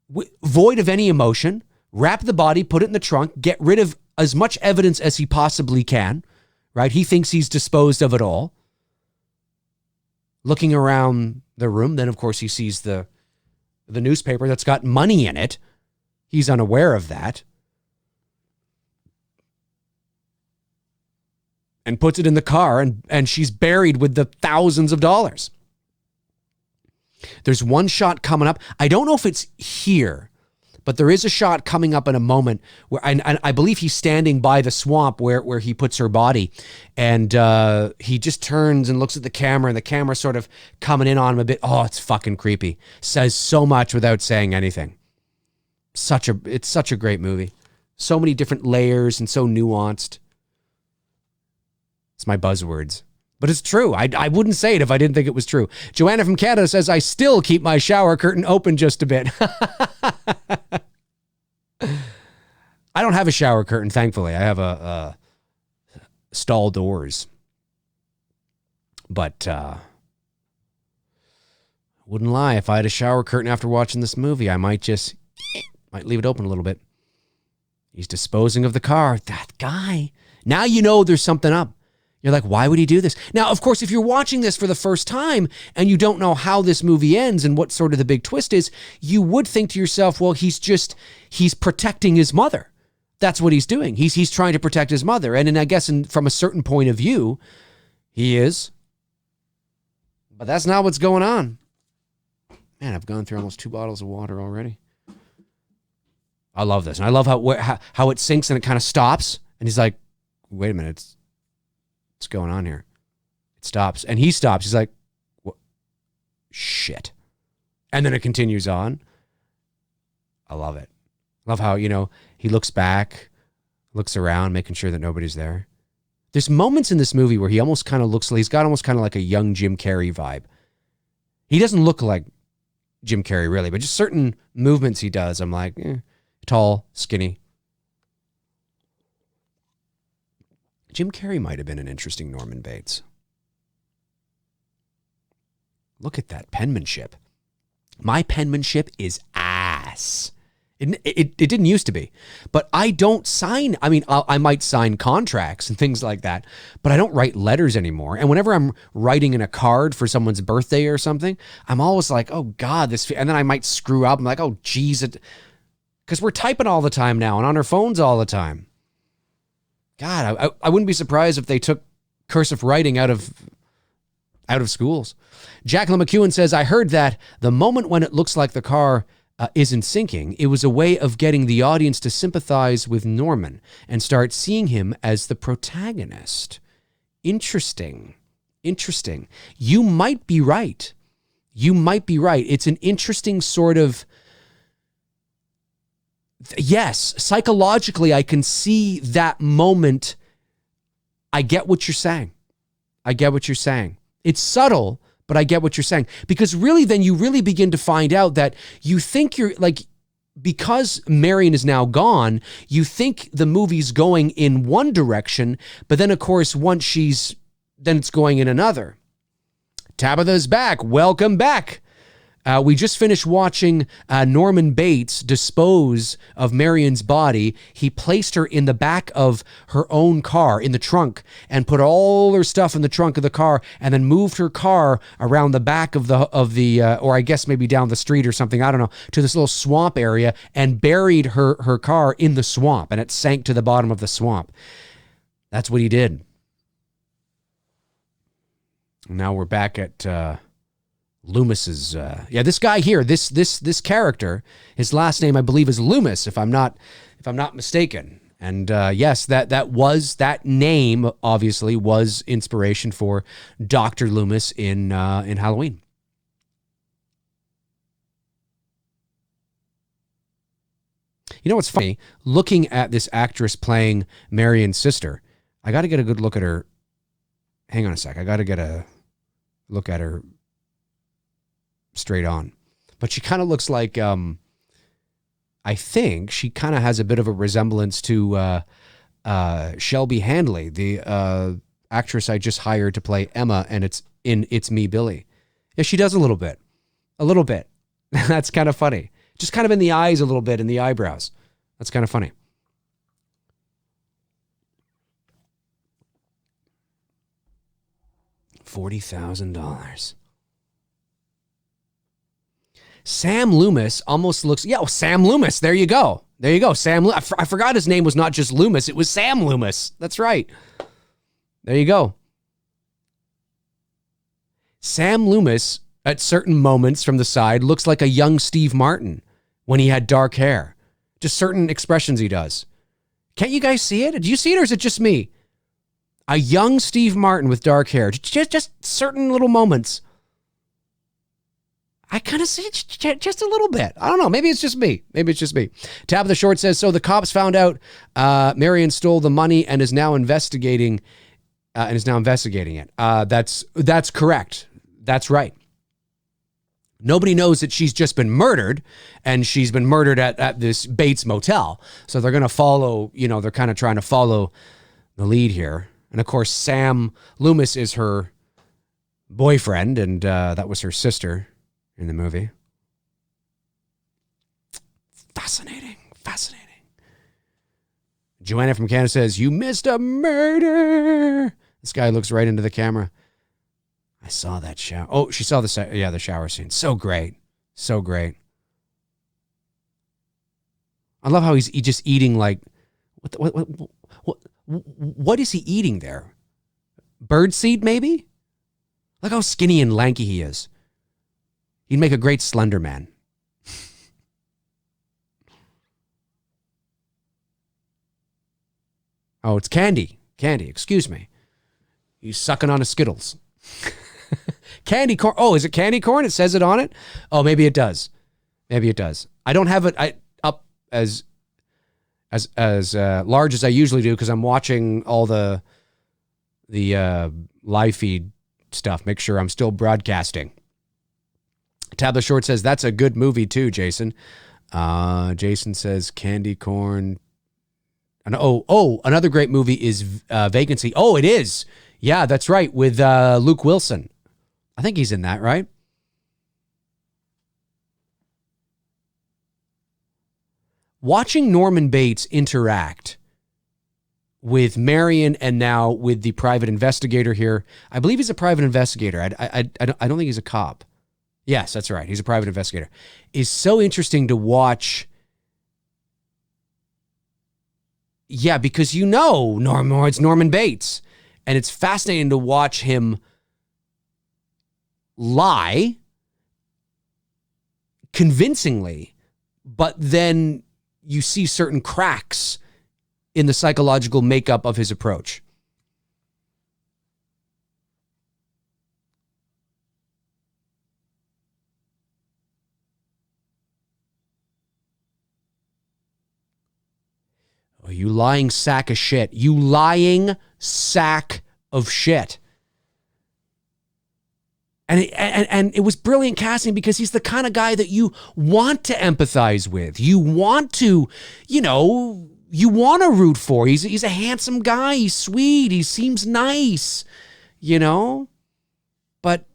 void of any emotion, wrap the body, put it in the trunk, get rid of as much evidence as he possibly can, right? He thinks he's disposed of it all. Looking around the room, then of course he sees the newspaper that's got money in it. He's unaware of that. And puts it in the car, and she's buried with the thousands of dollars. There's one shot coming up. I don't know if it's here, but there is a shot coming up in a moment where I believe he's standing by the swamp where he puts her body, and he just turns and looks at the camera, and the camera's sort of coming in on him a bit. Oh, it's fucking creepy. Says so much without saying anything. It's such a great movie. So many different layers and so nuanced. It's my buzzwords. But it's true. I wouldn't say it if I didn't think it was true. Joanna from Canada says, I still keep my shower curtain open just a bit. I don't have a shower curtain, thankfully. I have a stall doors. But wouldn't lie, if I had a shower curtain after watching this movie, I might leave it open a little bit. He's disposing of the car. That guy. Now you know there's something up. You're like, why would he do this? Now, of course, if you're watching this for the first time and you don't know how this movie ends and what sort of the big twist is, you would think to yourself, well, he's protecting his mother. That's what he's doing. He's trying to protect his mother. And I guess from a certain point of view, he is. But that's not what's going on. Man, I've gone through almost 2 bottles of water already. I love this. And I love how it sinks and it kind of stops. And he's like, wait a minute, what's going on here? It stops. And he stops. He's like, what? Shit. And then it continues on. I love it. Love how, he looks back, looks around, making sure that nobody's there. There's moments in this movie where he almost kind of looks like, he's got almost kind of like a young Jim Carrey vibe. He doesn't look like Jim Carrey really, but just certain movements he does, I'm like, tall, skinny. Jim Carrey might have been an interesting Norman Bates. Look at that penmanship. My penmanship is ass. It didn't used to be, but I don't sign. I mean, I might sign contracts and things like that, but I don't write letters anymore. And whenever I'm writing in a card for someone's birthday or something, I'm always like, oh God, this, and then I might screw up. I'm like, oh geez, because we're typing all the time now and on our phones all the time. God, I wouldn't be surprised if they took cursive writing out of schools. Jacqueline McEwen says, I heard that the moment when it looks like the car isn't sinking, it was a way of getting the audience to sympathize with Norman and start seeing him as the protagonist. Interesting. You might be right. It's an interesting sort of Yes, psychologically, I can see that moment. I get what you're saying. I get what you're saying. It's subtle, but I get what you're saying. Because really, then you really begin to find out that you think you're like, because Marion is now gone, you think the movie's going in one direction, but then, of course, once then it's going in another. Tabitha's back. Welcome back. We just finished watching Norman Bates dispose of Marion's body. He placed her in the back of her own car, in the trunk, and put all her stuff in the trunk of the car, and then moved her car around the back of the or I guess maybe down the street or something, I don't know, to this little swamp area, and buried her car in the swamp, and it sank to the bottom of the swamp. That's what he did. Now we're back at Loomis's, this guy here, this character, his last name I believe is Loomis, if I'm not mistaken. And yes, that name obviously was inspiration for Dr. Loomis in Halloween. You know what's funny? Looking at this actress playing Marion's sister, I got to get a good look at her. Hang on a sec. I got to get a look at her straight on. But she kind of looks like, I think she kind of has a bit of a resemblance to Shelby Handley, the actress I just hired to play Emma, and It's Me, Billy. Yeah, she does a little bit. That's kind of funny. Just kind of in the eyes a little bit, in the eyebrows. That's kind of funny. $40,000. Sam Loomis almost looks... Yeah, Sam Loomis. There you go. Sam. I forgot his name was not just Loomis. It was Sam Loomis. That's right. There you go. Sam Loomis, at certain moments from the side, looks like a young Steve Martin when he had dark hair. Just certain expressions he does. Can't you guys see it? Do you see it, or is it just me? A young Steve Martin with dark hair. Just certain little moments. I kind of see it just a little bit. I don't know. Maybe it's just me. Tabitha Short says, so the cops found out Marion stole the money and is now investigating it. That's correct. That's right. Nobody knows that she's just been murdered, and she's been murdered at this Bates motel. So they're going to follow, they're kind of trying to follow the lead here. And of course, Sam Loomis is her boyfriend, and that was her sister in the movie. Fascinating. Joanna from Canada says, you missed a murder. This guy looks right into the camera. I saw that shower. Oh, she saw the shower scene. So great. I love how he's just eating like, what is he eating there? Birdseed, maybe? Look how skinny and lanky he is. He'd make a great Slender Man. Oh, it's candy. Excuse me. He's sucking on a Skittles. Candy corn. Oh, is it candy corn? It says it on it. Oh, maybe it does. I don't have it up as large as I usually do because I'm watching all the live feed stuff. Make sure I'm still broadcasting. Tabitha Short says, that's a good movie too, Jason. Jason says candy corn. And another great movie is Vacancy. Oh, it is. Yeah, that's right. With Luke Wilson. I think he's in that, right? Watching Norman Bates interact with Marion and now with the private investigator here. I believe he's a private investigator. I don't think he's a cop. Yes, that's right. He's a private investigator. Is so interesting to watch. Yeah, because it's Norman Bates. And it's fascinating to watch him lie convincingly, but then you see certain cracks in the psychological makeup of his approach. you lying sack of shit. You lying sack of shit. And it was brilliant casting because he's the kind of guy that you want to empathize with. You want to, you want to root for. He's a handsome guy. He's sweet. He seems nice, But,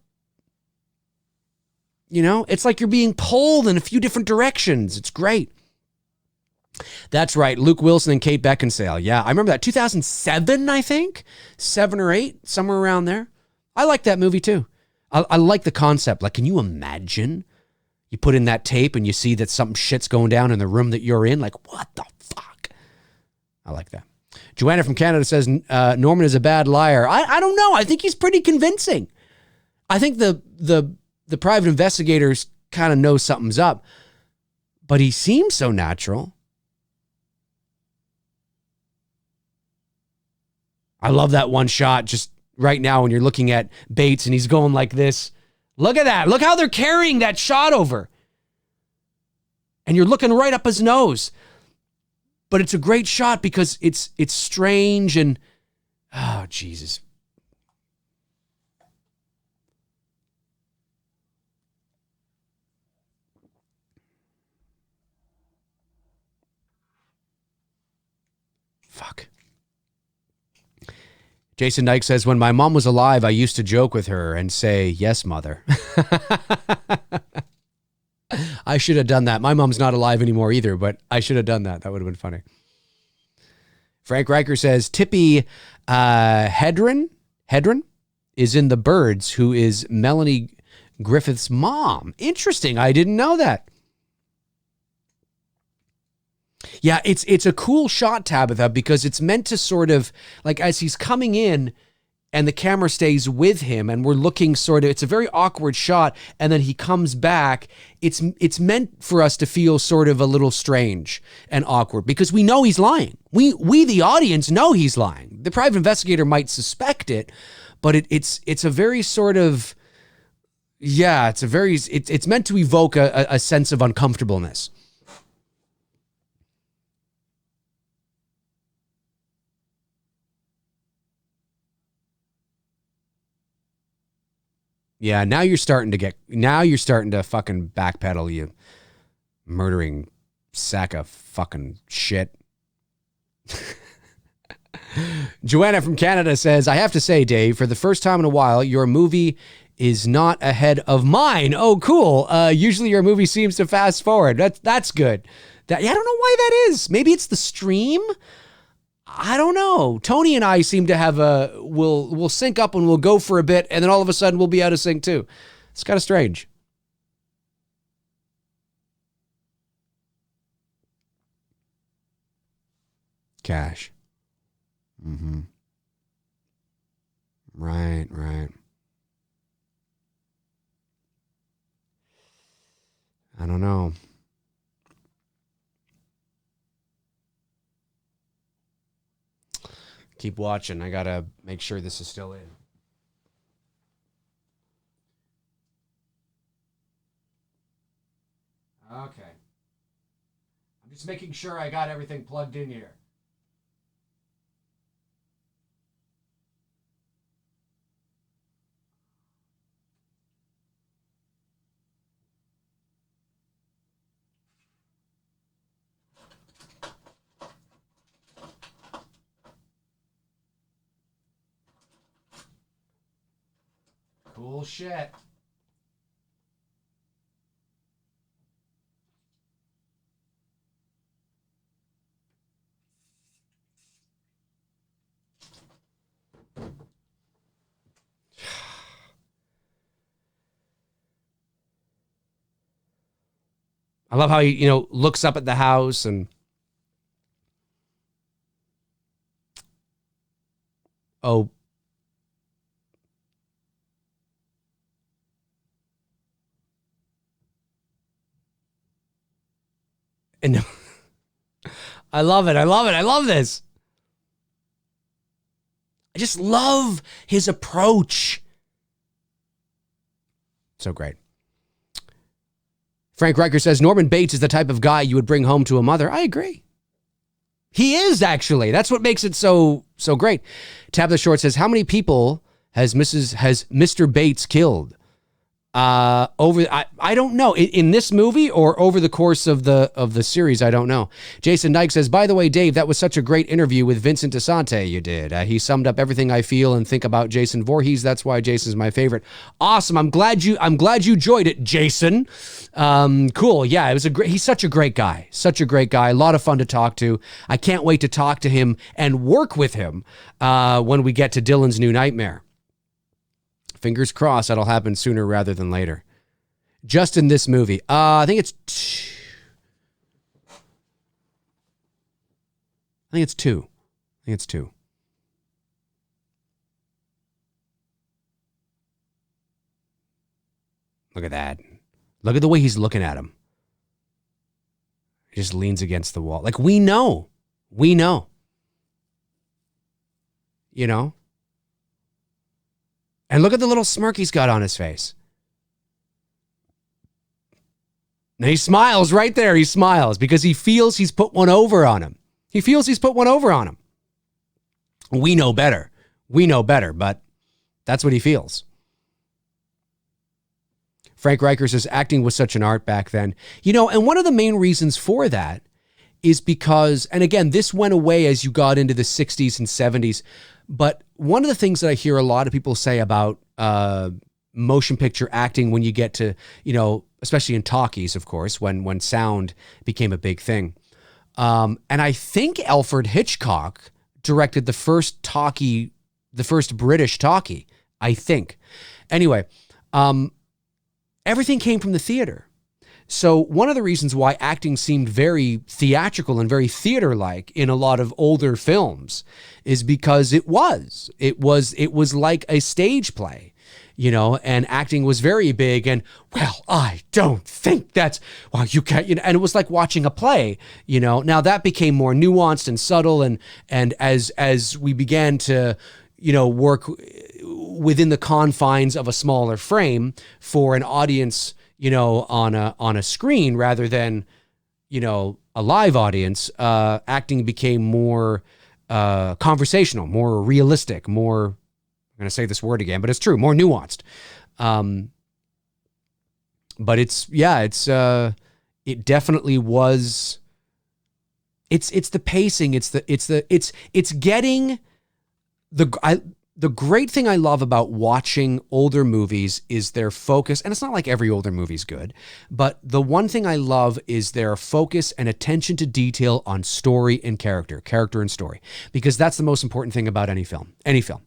it's like you're being pulled in a few different directions. It's great. That's right. Luke Wilson and Kate Beckinsale. Yeah, I remember that. 2007, I think. 7 or 8, somewhere around there. I like that movie too. I like the concept. Like, can you imagine? You put in that tape and you see that some shit's going down in the room that you're in. Like, what the fuck? I like that. Joanna from Canada says Norman is a bad liar. I don't know. I think he's pretty convincing. I think the private investigators kind of know something's up, but he seems so natural. I love that one shot just right now when you're looking at Bates and he's going like this. Look at that. Look how they're carrying that shot over. And you're looking right up his nose. But it's a great shot because it's strange and, oh, Jesus. Fuck. Jason Dyke says, when my mom was alive, I used to joke with her and say, yes, mother. I should have done that. My mom's not alive anymore either, but I should have done that. That would have been funny. Frank Riker says, Tippi Hedren is in The Birds, who is Melanie Griffith's mom. Interesting. I didn't know that. Yeah, it's a cool shot, Tabitha, because it's meant to sort of, like, as he's coming in and the camera stays with him and we're looking sort of, it's a very awkward shot, and then he comes back. It's meant for us to feel sort of a little strange and awkward because we know he's lying. We the audience know he's lying. The private investigator might suspect it, but it's a very sort of, yeah, it's meant to evoke a sense of uncomfortableness. Yeah, now you're starting to fucking backpedal, you murdering sack of fucking shit. Joanna from Canada says, I have to say, Dave, for the first time in a while, your movie is not ahead of mine. Oh, cool. Usually your movie seems to fast forward. That's good. I don't know why that is. Maybe it's the stream. I don't know. Tony and I seem to have we'll sync up and we'll go for a bit, and then all of a sudden we'll be out of sync too. It's kind of strange. Cash. Mm-hmm. Right. I don't know. Keep watching. I gotta make sure this is still in. Okay. I'm just making sure I got everything plugged in here. Cool shit. I love how he, looks up at the house and oh. And I love it. I love this. I just love his approach. So great. Frank Riker says, Norman Bates is the type of guy you would bring home to a mother. I agree. He is, actually. That's what makes it so great. Tabitha Short says, how many people has Mr. Bates killed? I don't know, in this movie or over the course of the series. I don't know. Jason Dyke says, by the way, Dave, that was such a great interview with Vincent DeSante you did. He summed up everything I feel and think about Jason Voorhees. That's why Jason's my favorite. Awesome. I'm glad you enjoyed it, Jason. Cool. Yeah, he's such a great guy. Such a great guy. A lot of fun to talk to. I can't wait to talk to him and work with him when we get to Dylan's New Nightmare. Fingers crossed that'll happen sooner rather than later. Just in this movie. I think it's two. Look at that. Look at the way he's looking at him. He just leans against the wall. Like, we know. You know? And look at the little smirk he's got on his face. And he smiles right there. He smiles because he feels he's put one over on him. We know better, but that's what he feels. Frank Riker says acting was such an art back then. You know, and one of the main reasons for that is because, and again, this went away as you got into the 60s and 70s, but one of the things that I hear a lot of people say about motion picture acting when you get to, you know, especially in talkies, of course, when sound became a big thing. And I think Alfred Hitchcock directed the first British talkie, I think. Anyway, everything came from the theater. So one of the reasons why acting seemed very theatrical and very theater-like in a lot of older films is because it was like a stage play, you know, and acting was very big. And, well, I don't think that's, well, you can't, you know, and it was like watching a play, you know. Now that became more nuanced and subtle. And as we began to, you know, work within the confines of a smaller frame for an audience, you know, on a screen rather than, you know, a live audience, acting became more conversational, more realistic, more, I'm going to say this word again, but it's true, more nuanced. But it definitely was, it's the pacing, it's getting the great thing I love about watching older movies is their focus, and it's not like every older movie's good, but the one thing I love is their focus and attention to detail on story and character and story, because that's the most important thing about any film. Any film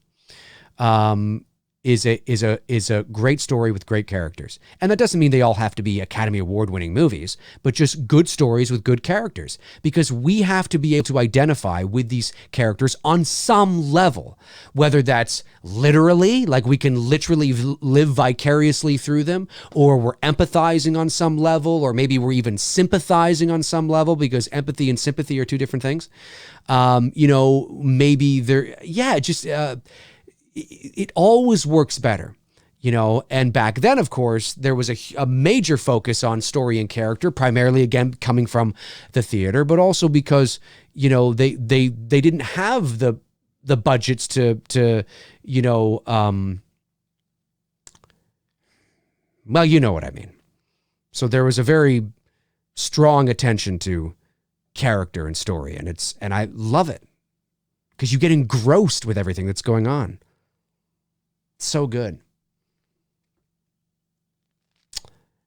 is a great story with great characters. And that doesn't mean they all have to be Academy Award-winning movies, but just good stories with good characters, because we have to be able to identify with these characters on some level, whether that's literally, like we can literally live vicariously through them, or we're empathizing on some level, or maybe we're even sympathizing on some level, because empathy and sympathy are two different things. You know, maybe it always works better, you know. And back then, of course, there was a major focus on story and character, primarily, again, coming from the theater, but also because, you know, they didn't have the budgets to you know, well, you know what I mean. So there was a very strong attention to character and story, and I love it because you get engrossed with everything that's going on. So good.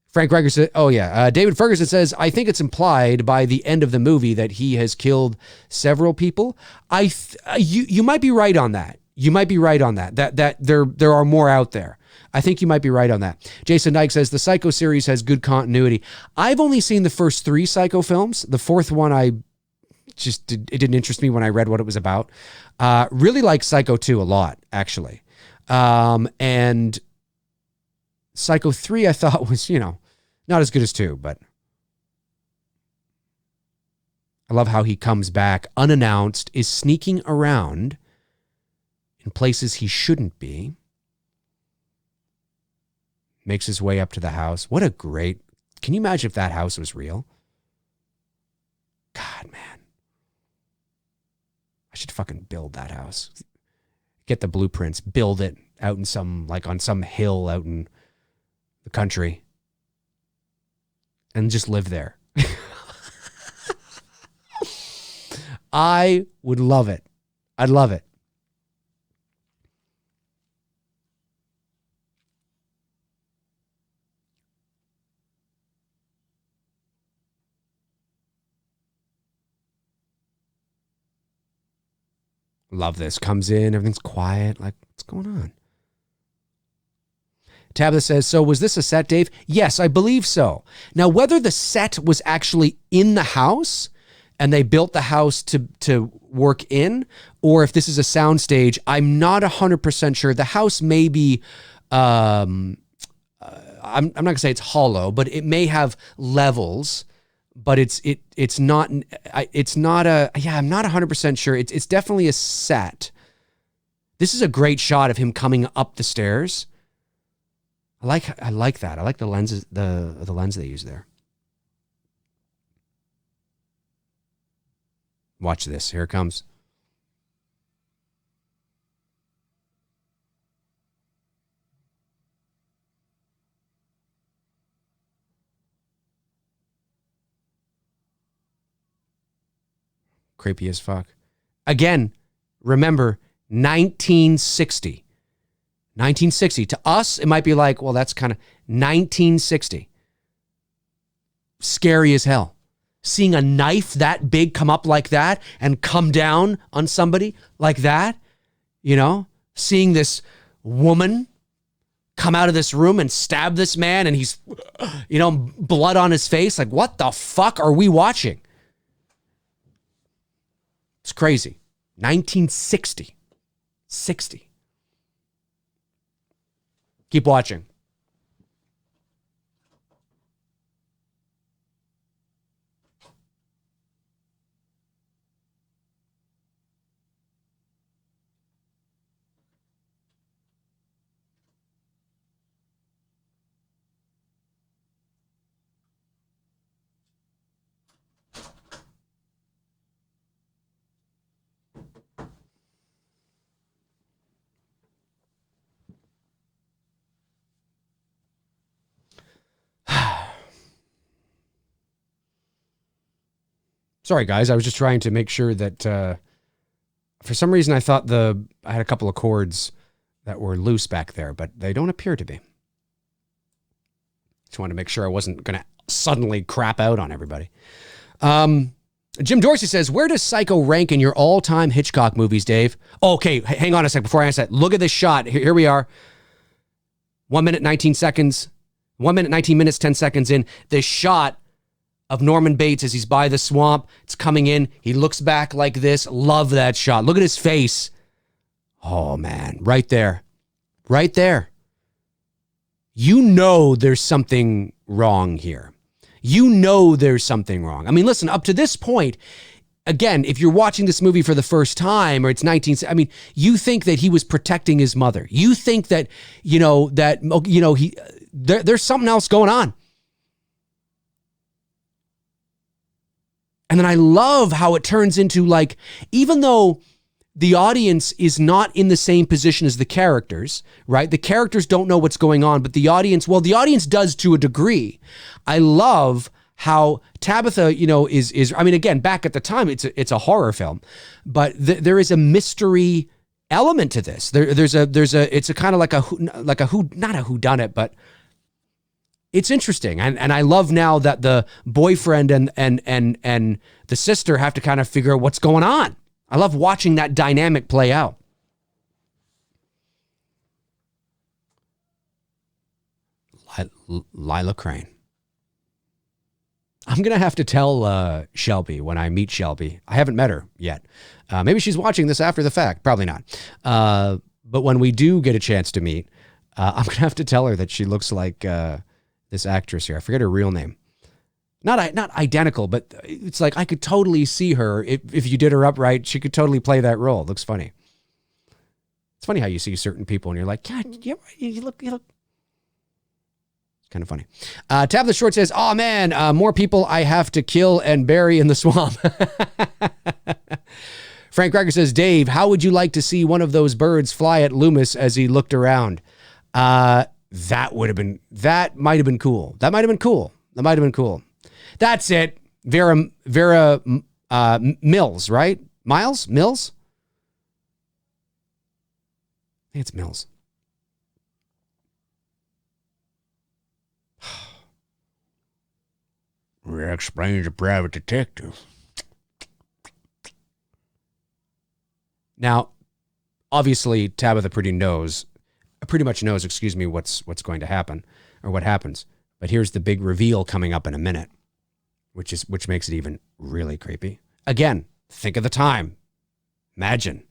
Frank Riker said, David Ferguson says, I think it's implied by the end of the movie that he has killed several people. You might be right on that. That there are more out there. I think you might be right on that. Jason Dyke says, the Psycho series has good continuity. I've only seen the first 3 Psycho films. The fourth one, it didn't interest me when I read what it was about. Really like Psycho 2 a lot, actually. And Psycho 3 I thought was, you know, not as good as 2, but I love how he comes back unannounced, is sneaking around in places he shouldn't be, makes his way up to the house. Can you imagine if that house was real? God, man. I should fucking build that house. Get the blueprints, build it out in some, like on some hill out in the country, and just live there. I would love it. I'd love it. Love this. Comes in, everything's quiet. Like, what's going on? Tabitha says, so was this a set, Dave? Yes, I believe so. Now, whether the set was actually in the house and they built the house to work in, or if this is a soundstage, I'm not 100% sure. The house may be, I'm not going to say it's hollow, but it may have levels. But I'm not 100% sure. It's definitely a set. This is a great shot of him coming up the stairs. I like that. I like the lenses, the lens they use there. Watch this. Here it comes. Creepy as fuck. Again, remember, 1960. 1960. To us, it might be like, well, that's kind of 1960. Scary as hell. Seeing a knife that big come up like that and come down on somebody like that, you know? Seeing this woman come out of this room and stab this man and he's, you know, blood on his face. Like, what the fuck are we watching? It's crazy. 1960. 60. Keep watching. Sorry, guys. I was just trying to make sure that for some reason I thought I had a couple of cords that were loose back there, but they don't appear to be. Just wanted to make sure I wasn't going to suddenly crap out on everybody. Jim Dorsey says, where does Psycho rank in your all-time Hitchcock movies, Dave? Oh, okay, hang on a sec before I answer that. Look at this shot. Here we are. 1 minute, 19 seconds. 1 minute, 19 minutes, 10 seconds in. This shot of Norman Bates as he's by the swamp. It's coming in. He looks back like this. Love that shot. Look at his face. Oh, man. Right there. Right there. You know there's something wrong here. You know there's something wrong. I mean, listen, up to this point, again, if you're watching this movie for the first time or it's you think that he was protecting his mother. You think that, there's something else going on. And then I love how it turns into, like, even though the audience is not in the same position as the characters, right? The characters don't know what's going on, but the audience does to a degree. I love how Tabitha, is again, back at the time, it's a horror film, but there is a mystery element to this. It's a kind of not a whodunit, but it's interesting. And I love now that the boyfriend and the sister have to kind of figure out what's going on. I love watching that dynamic play out. Lila Crane. I'm going to have to tell Shelby when I meet Shelby. I haven't met her yet. Maybe she's watching this after the fact. Probably not. But when we do get a chance to meet, I'm going to have to tell her that she looks like this actress here. I forget her real name. Not identical, but it's like I could totally see her. If you did her up right, she could totally play that role. It looks funny. It's funny how you see certain people and you're like, God, you look. It's kind of funny. Tabitha Short says, oh man, more people I have to kill and bury in the swamp. Frank Cracker says, Dave, how would you like to see one of those birds fly at Loomis as he looked around? That might have been cool. That might have been cool. That's it. Vera Mills, right? Mills? I think it's Mills. Explains a private detective. Now, obviously, Tabitha pretty much knows, what's going to happen or what happens. But here's the big reveal coming up in a minute, which makes it even really creepy. Again, think of the time. Imagine.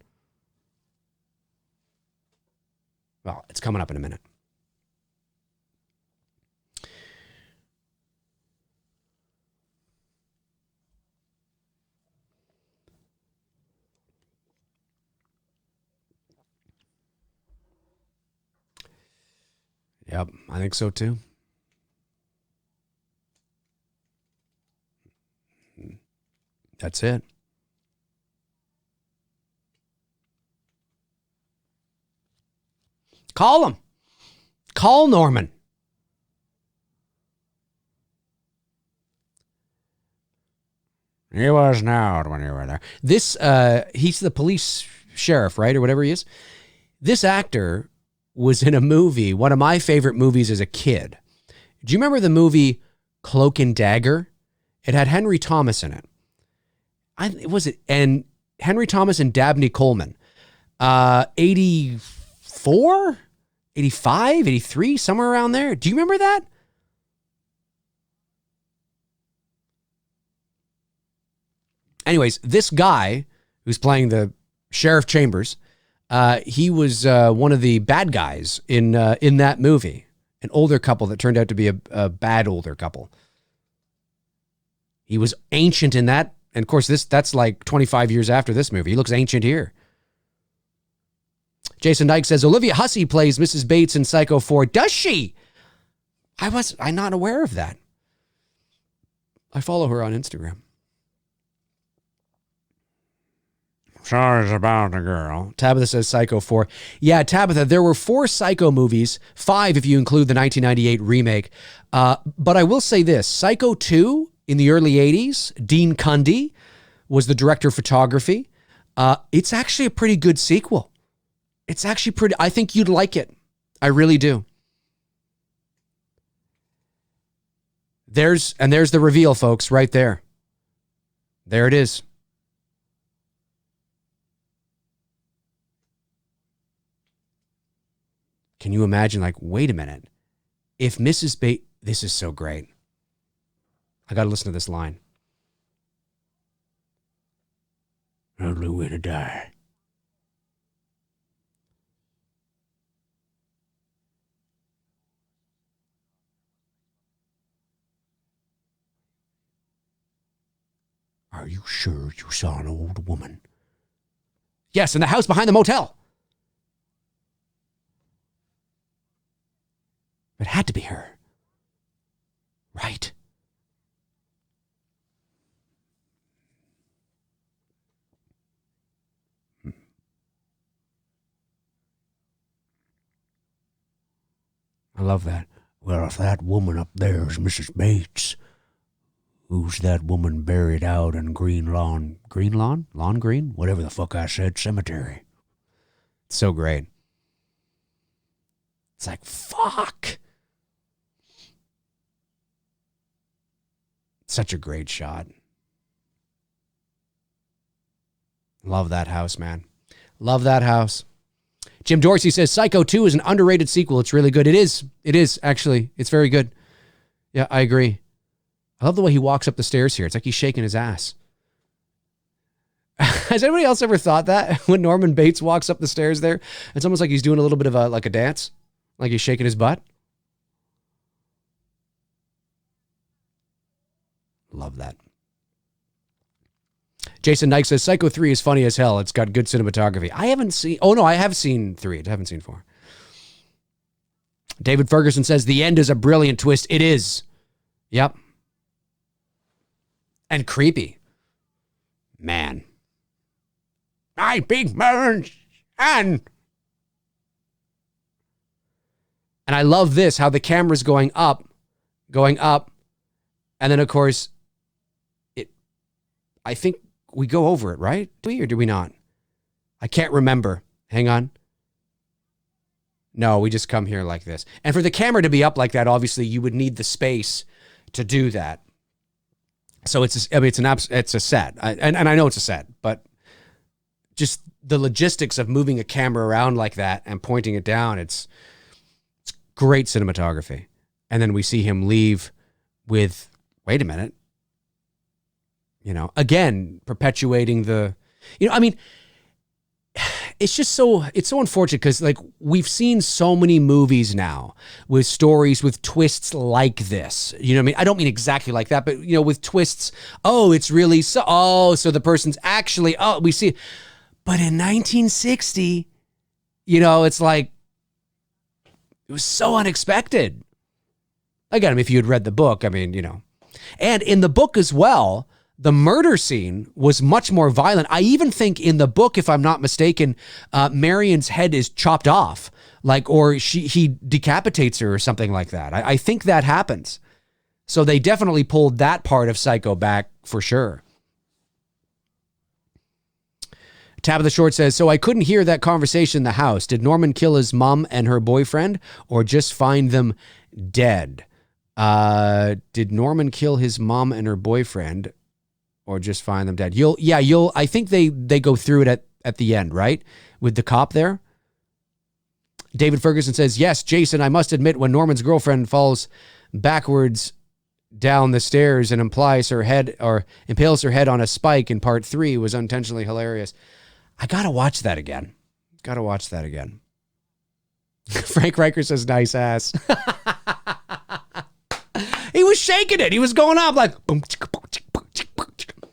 Well, it's coming up in a minute. Yep, I think so too. That's it. Call him. Call Norman. He wasn't out when you were there. This, he's the police sheriff, right? Or whatever he is. This actor was in a movie, one of my favorite movies as a kid. Do you remember the movie Cloak and Dagger? It had Henry Thomas in it. And Henry Thomas and Dabney Coleman. 84? 85? 83? Somewhere around there. Do you remember that? Anyways, this guy who's playing the Sheriff Chambers, he was one of the bad guys in that movie. An older couple that turned out to be a bad older couple. He was ancient in that. And of course, that's like 25 years after this movie. He looks ancient here. Jason Dyke says, Olivia Hussey plays Mrs. Bates in Psycho 4. Does she? I'm not aware of that. I follow her on Instagram. Sorry about the girl. Tabitha says Psycho 4. Yeah, Tabitha, there were 4 Psycho movies, 5 if you include the 1998 remake. But I will say this, Psycho 2 in the early 80s, Dean Cundy was the director of photography. It's actually a pretty good sequel. It's actually pretty, I think you'd like it. I really do. There's the reveal, folks, right there. There it is. Can you imagine, like, wait a minute. If Mrs. Bates, this is so great. I got to listen to this line. Only way to die. Are you sure you saw an old woman? Yes, in the house behind the motel. It had to be her. Right. I love that. Well, if that woman up there is Mrs. Bates, who's that woman buried out in Green Lawn? Green Lawn? Lawn Green? Whatever the fuck I said, cemetery. It's so great. It's like, fuck. Such a great shot. Love that house, man. Love that house. Jim Dorsey says Psycho 2 is an underrated sequel. It's really good. It is. It is, actually. It's very good. Yeah, I agree. I love the way he walks up the stairs here. It's like he's shaking his ass. Has anybody else ever thought that? When Norman Bates walks up the stairs there, it's almost like he's doing a little bit of a dance. Like he's shaking his butt. Love that. Jason Dyke says Psycho 3 is funny as hell. It's got good cinematography. I have seen 3. I haven't seen 4. David Ferguson says the end is a brilliant twist. It is. Yep. And creepy. Man. my big Marion. And I love this, how the camera's going up. And then, of course, I think we go over it, right? Do we or do we not? I can't remember. Hang on. No, we just come here like this. And for the camera to be up like that, obviously, you would need the space to do that. So it's a set. And I know it's a set, but just the logistics of moving a camera around like that and pointing it down, it's great cinematography. And then we see him leave with, wait a minute, again, perpetuating the, it's so unfortunate because like we've seen so many movies now with stories with twists like this. You know what I mean? I don't mean exactly like that, but with twists. Oh, it's really so the person's actually, we see. But in 1960, it's like it was so unexpected. Again, if you had read the book, and in the book as well, the murder scene was much more violent. I even think in the book, if I'm not mistaken, Marion's head is chopped off, or he decapitates her or something like that. I think that happens. So they definitely pulled that part of Psycho back for sure. Tabitha Short says, so I couldn't hear that conversation in the house. Did Norman kill his mom and her boyfriend or just find them dead? Did Norman kill his mom and her boyfriend or just find them dead? I think they go through it at the end, right? With the cop there. David Ferguson says, yes, Jason, I must admit when Norman's girlfriend falls backwards down the stairs and impales her head on a spike in part 3 was unintentionally hilarious. I got to watch that again. Frank Riker says, nice ass. He was shaking it. He was going up like boom, chicka, boom, chicka, boom, chicka, boom, chicka.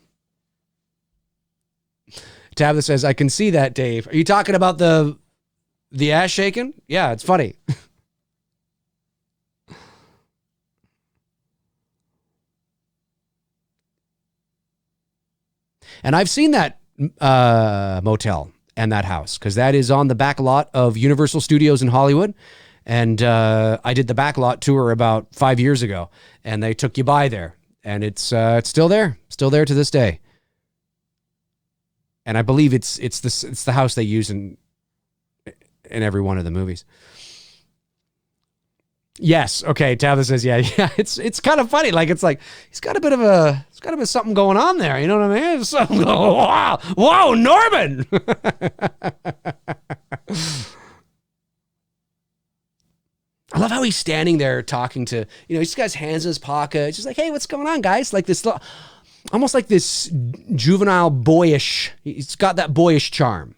Tabitha says, I can see that, Dave. Are you talking about the ass shaking? Yeah, it's funny. And I've seen that motel and that house because that is on the back lot of Universal Studios in Hollywood. And I did the back lot tour about 5 years ago, and they took you by there. And it's still there to this day. And I believe it's the house they use in every one of the movies. Yes. Okay. Tabitha says, yeah. It's kind of funny. It's like he's got a bit of something going on there. You know what I mean? Something. Whoa, Norman. I love how he's standing there talking to, he's got his hands in his pocket. He's just like, hey, what's going on, guys? Like this, almost like this juvenile boyish. He's got that boyish charm.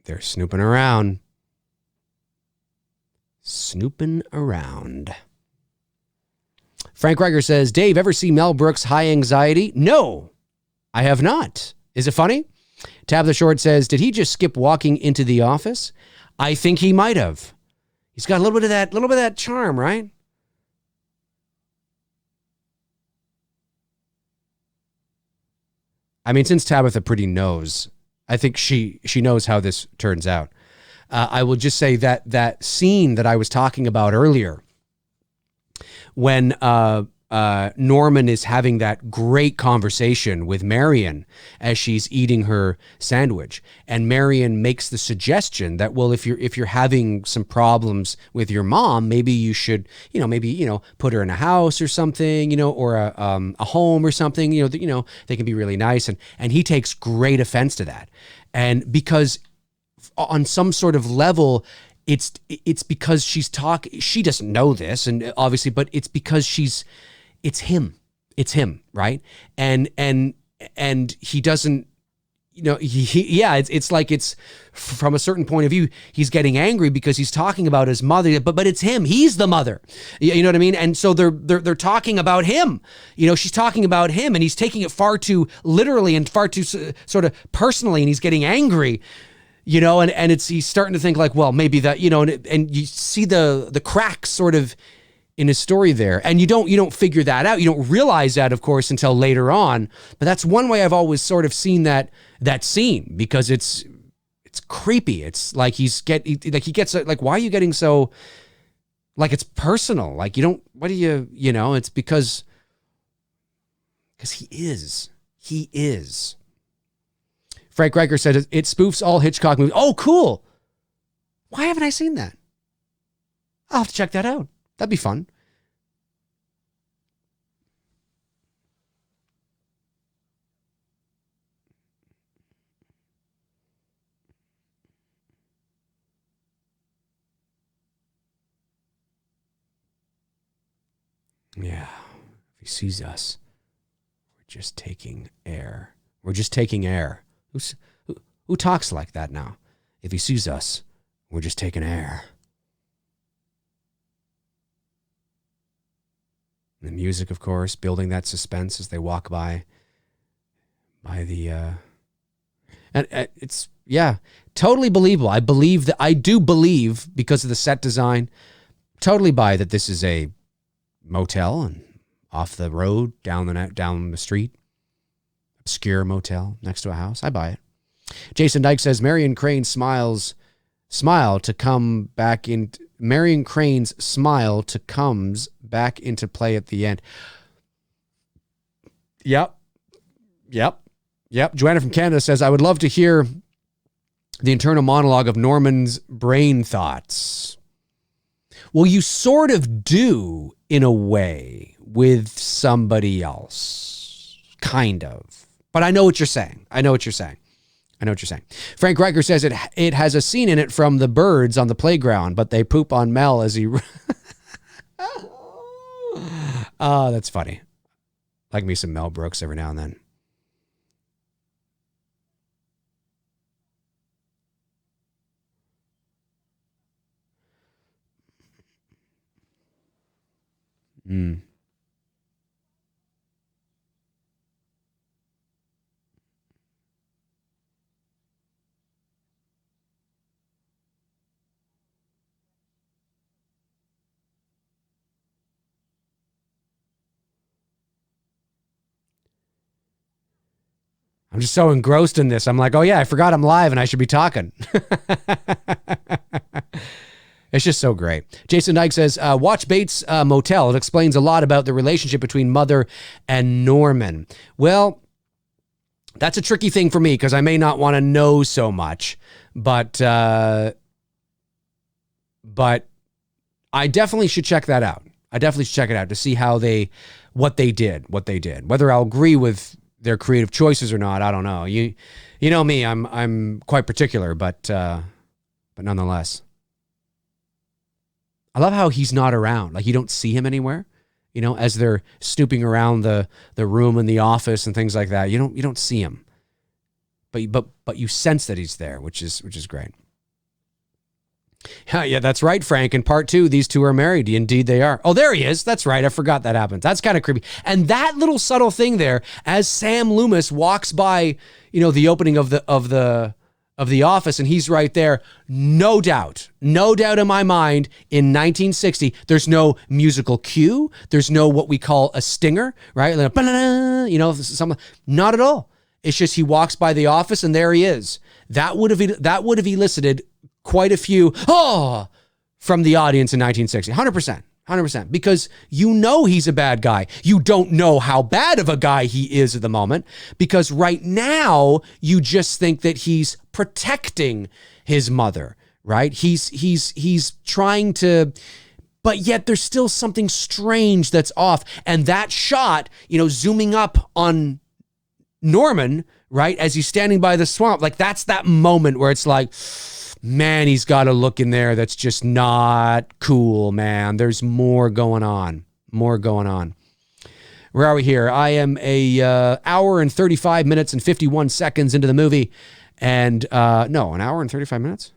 They're snooping around. Frank Riker says, Dave, ever see Mel Brooks' High Anxiety? No, I have not. Is it funny? Tabitha Short says, did he just skip walking into the office? I think he might have. He's got a little bit of that charm, right? I mean, since Tabitha pretty knows, I think she knows how this turns out. I will just say that scene that I was talking about earlier, when Norman is having that great conversation with Marion as she's eating her sandwich, and Marion makes the suggestion that, well, if you're having some problems with your mom, maybe you should, put her in a house or something, or a home or something, they can be really nice. And he takes great offense to that. And because on some sort of level, it's because she doesn't know this, and obviously, but it's because it's him, right? And he doesn't, it's like it's from a certain point of view, he's getting angry because he's talking about his mother, but it's him. He's the mother. You know what I mean? And so they're talking about him. She's talking about him, and he's taking it far too literally and far too sort of personally, and he's getting angry. And he's starting to think like, well, maybe that, and you see the cracks sort of in his story there. And you don't figure that out. You don't realize that, of course, until later on. But that's one way I've always sort of seen that scene, because it's creepy. It's like he gets like, why are you getting so, like, it's personal? Like, it's because he is. Frank Riker said it spoofs all Hitchcock movies. Oh, cool. Why haven't I seen that? I'll have to check that out. That'd be fun. Yeah. If he sees us, we're just taking air. We're just taking air. Who talks like that now? If he sees us, we're just taking air. The music, of course, building that suspense as they walk by the, and it's, totally believable. I do believe, because of the set design, totally buy that this is a motel and off the road, down the street, obscure motel next to a house. I buy it. Jason Dyke says Marion Crane's smile to come back in. Marion Crane's smile to comes back into play at the end. Yep. Joanna from Canada says, I would love to hear the internal monologue of Norman's brain thoughts. Well, you sort of do in a way with somebody else. Kind of. But I know what you're saying. Frank Riker says it has a scene in it from the birds on the playground, but they poop on Mel as he... Oh, that's funny. Like me some Mel Brooks every now and then. I'm just so engrossed in this. I'm like, oh yeah, I forgot I'm live and I should be talking. It's just so great. Jason Dyke says, watch Bates Motel. It explains a lot about the relationship between Mother and Norman. Well, that's a tricky thing for me because I may not want to know so much, but I definitely should check that out. I definitely should check it out to see what they did. Whether I'll agree with their creative choices or not, I don't know. You know me, I'm quite particular, but nonetheless. I love how he's not around. Like, you don't see him anywhere, as they're snooping around the room and the office and things like that. You don't see him. But you sense that he's there, which is great. Yeah, that's right, Frank. In part 2, these two are married. Indeed, they are. Oh, there he is. That's right. I forgot that happens. That's kind of creepy. And that little subtle thing there, as Sam Loomis walks by, the opening of the office, and he's right there. No doubt in my mind, in 1960, there's no musical cue. There's no what we call a stinger, right? Something. Not at all. It's just he walks by the office, and there he is. That would have elicited quite a few from the audience in 1960. 100%. Because he's a bad guy. You don't know how bad of a guy he is at the moment, because right now you just think that he's protecting his mother, right? He's trying to, but yet there's still something strange that's off. And that shot, zooming up on Norman, right, as he's standing by the swamp, like that's that moment where it's like, man, he's got a look in there that's just not cool, man. There's more going on. Where are we here? I am a hour and 35 minutes and 51 seconds into the movie. And no, an hour and 35 minutes?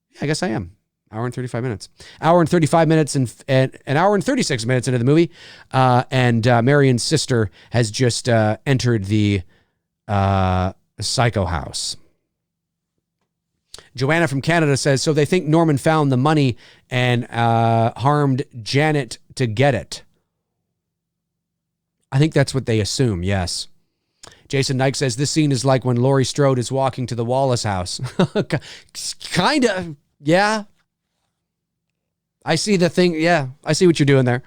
Yeah, I guess I am. Hour and 35 minutes. Hour and 35 minutes and an hour and 36 minutes into the movie. And Marion's sister has just entered the psycho house. Joanna from Canada says, so they think Norman found the money and harmed Janet to get it. I think that's what they assume, yes. Jason Nike says, this scene is like when Laurie Strode is walking to the Wallace house. Kind of, yeah. I see the thing, yeah. I see what you're doing there.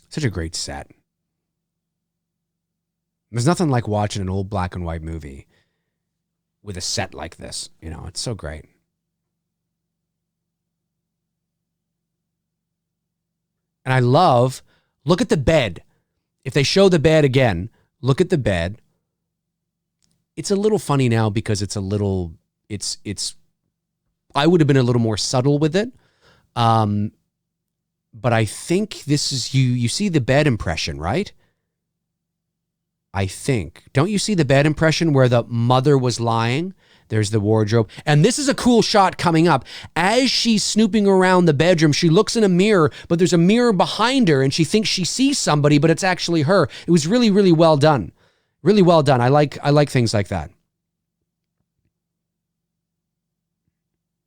Such a great set. There's nothing like watching an old black and white movie with a set like this. You know, it's so great. And I love, look at the bed. If they show the bed again, look at the bed. It's a little funny now because it's a little, it's, I would have been a little more subtle with it. But I think this is, you see the bed impression, right? I think. Don't you see the bed impression where the mother was lying? There's the wardrobe. And this is a cool shot coming up. As she's snooping around the bedroom, she looks in a mirror, but there's a mirror behind her and she thinks she sees somebody, but it's actually her. It was really, really well done. Really well done. I like things like that.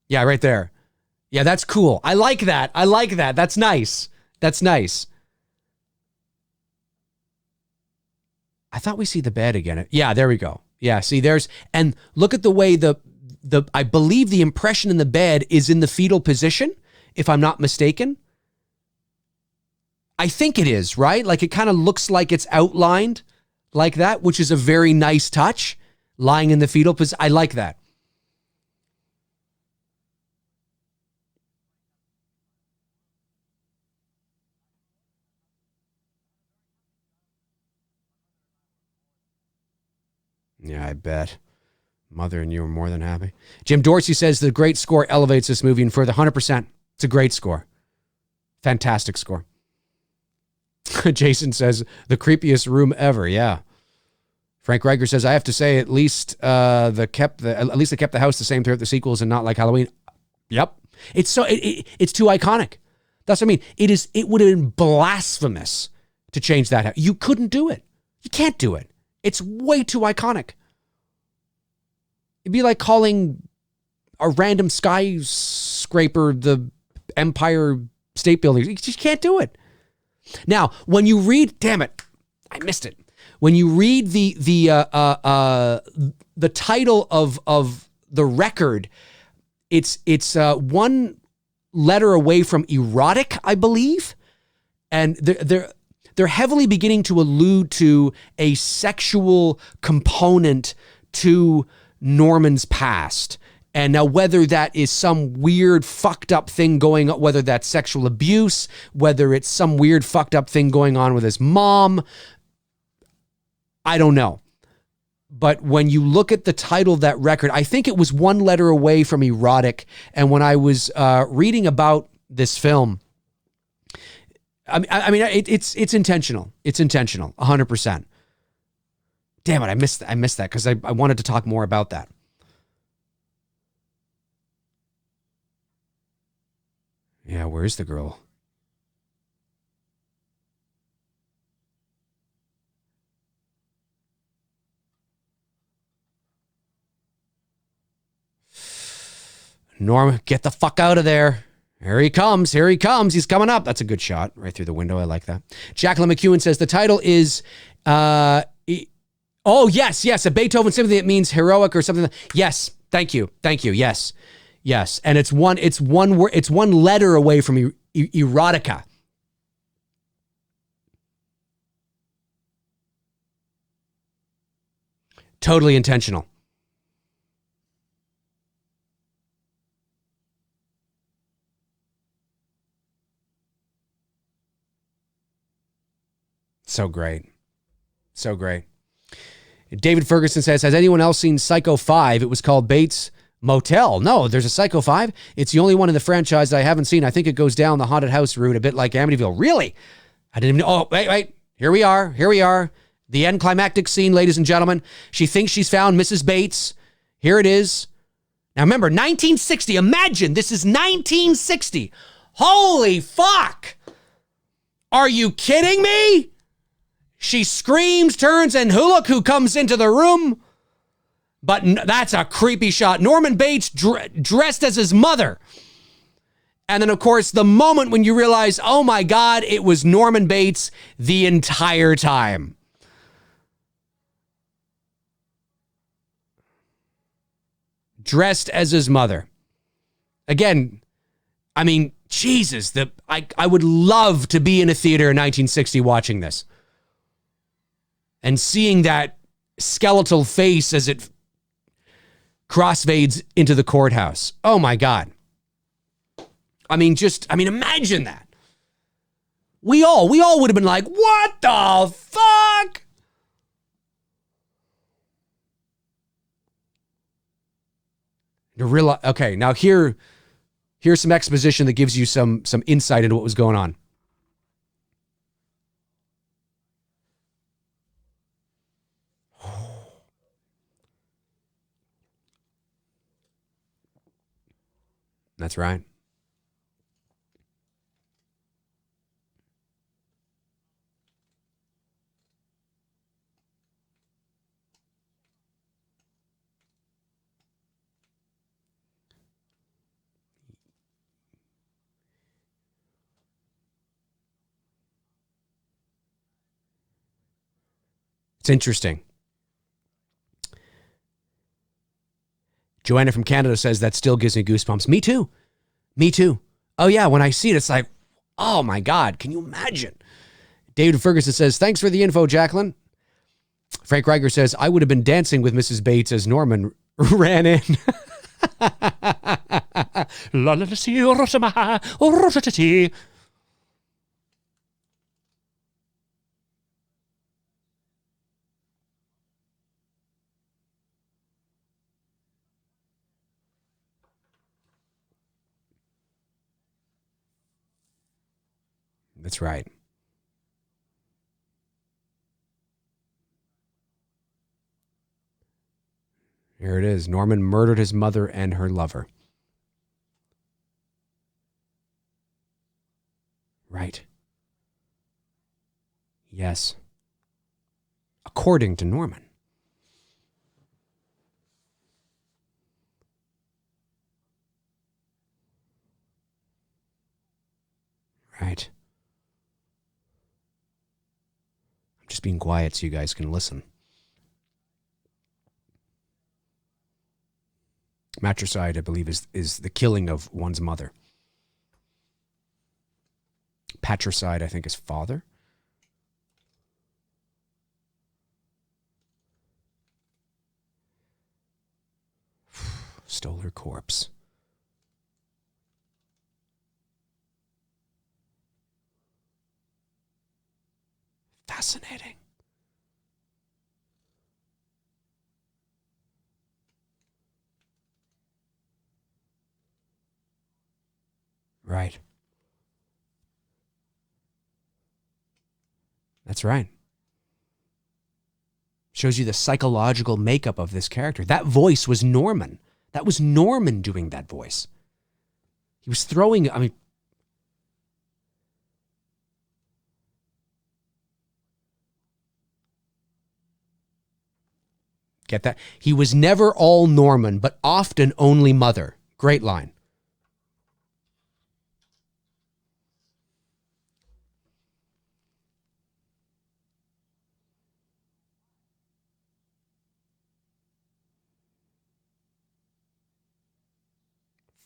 Yeah, right there. Yeah, that's cool. I like that. I like that. That's nice. That's nice. I thought we see the bed again. Yeah, there we go. Yeah, see there's, and look at the way the I believe the impression in the bed is in the fetal position, if I'm not mistaken. I think it is, right? Like it kind of looks like it's outlined like that, which is a very nice touch, lying in the fetal position. I like that. Yeah, I bet. Mother and you are more than happy. Jim Dorsey says the great score elevates this movie and further. 100%. It's a great score. Fantastic score. Jason says the creepiest room ever. Yeah. Frank Riker says, I have to say, at least they kept the house the same throughout the sequels and not like Halloween. Yep. It's so it's too iconic. That's what I mean. It would have been blasphemous to change that. You couldn't do it. You can't do it. It's way too iconic. It'd be like calling a random skyscraper the Empire State Building. You just can't do it. Now, when you read, damn it, I missed it. When you read the title of the record, it's one letter away from erotic, I believe, and they're heavily beginning to allude to a sexual component to Norman's past. And now whether that is some weird fucked up thing going on, whether that's sexual abuse, whether it's some weird fucked up thing going on with his mom, I don't know. But when you look at the title of that record, I think it was one letter away from erotic. And when I was reading about this film, I mean, it's intentional. It's intentional, 100%. Damn it, I missed that because I wanted to talk more about that. Yeah, where's the girl? Norm, get the fuck out of there. Here he comes. Here he comes. He's coming up. That's a good shot right through the window. I like that. Jacqueline McEwen says the title is, oh, yes. A Beethoven symphony that means heroic or something. Yes. Thank you. Yes. Yes. And it's one letter away from erotica. Totally intentional. So great. So great. David Ferguson says, has anyone else seen Psycho 5? It was called Bates Motel. No, there's a Psycho 5. It's the only one in the franchise that I haven't seen. I think it goes down the haunted house route a bit like Amityville. Really? I didn't even know. Oh, wait. Here we are. The end climactic scene, ladies and gentlemen. She thinks she's found Mrs. Bates. Here it is. Now remember, 1960. Imagine, this is 1960. Holy fuck. Are you kidding me? She screams, turns, and look who comes into the room. But that's a creepy shot. Norman Bates dressed as his mother. And then, of course, the moment when you realize, oh my God, it was Norman Bates the entire time. Dressed as his mother. Again, I mean, Jesus, I would love to be in a theater in 1960 watching this. And seeing that skeletal face as it crossfades into the courthouse. Oh my God. I mean, imagine that. We all would have been like, what the fuck? Okay, now here's some exposition that gives you some insight into what was going on. That's right. It's interesting. Joanna from Canada says that still gives me goosebumps. Me too. Oh yeah, when I see it, it's like, oh my God, can you imagine? David Ferguson says, thanks for the info, Jacqueline. Frank Reiger says, I would have been dancing with Mrs. Bates as Norman ran in. That's right. Here it is. Norman murdered his mother and her lover. Right. Yes. According to Norman. Right. I'm just being quiet so you guys can listen. Matricide, I believe, is the killing of one's mother. Patricide, I think, is father. Stole her corpse. Fascinating. Right. That's right. Shows you the psychological makeup of this character. That voice was Norman. That was Norman doing that voice. He was throwing, get that? He was never all Norman, but often only mother. Great line.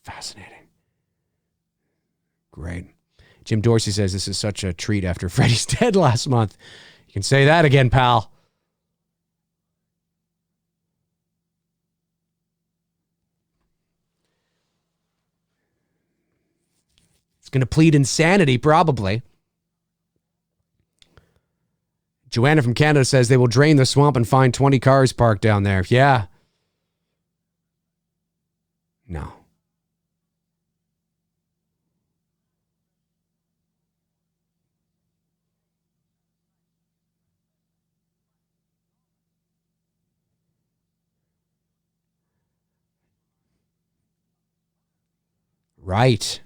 Fascinating. Great. Jim Dorsey says this is such a treat after Freddie's dead last month. You can say that again, pal. It's going to plead insanity, probably. Joanna from Canada says they will drain the swamp and find 20 cars parked down there. Yeah. No. Right.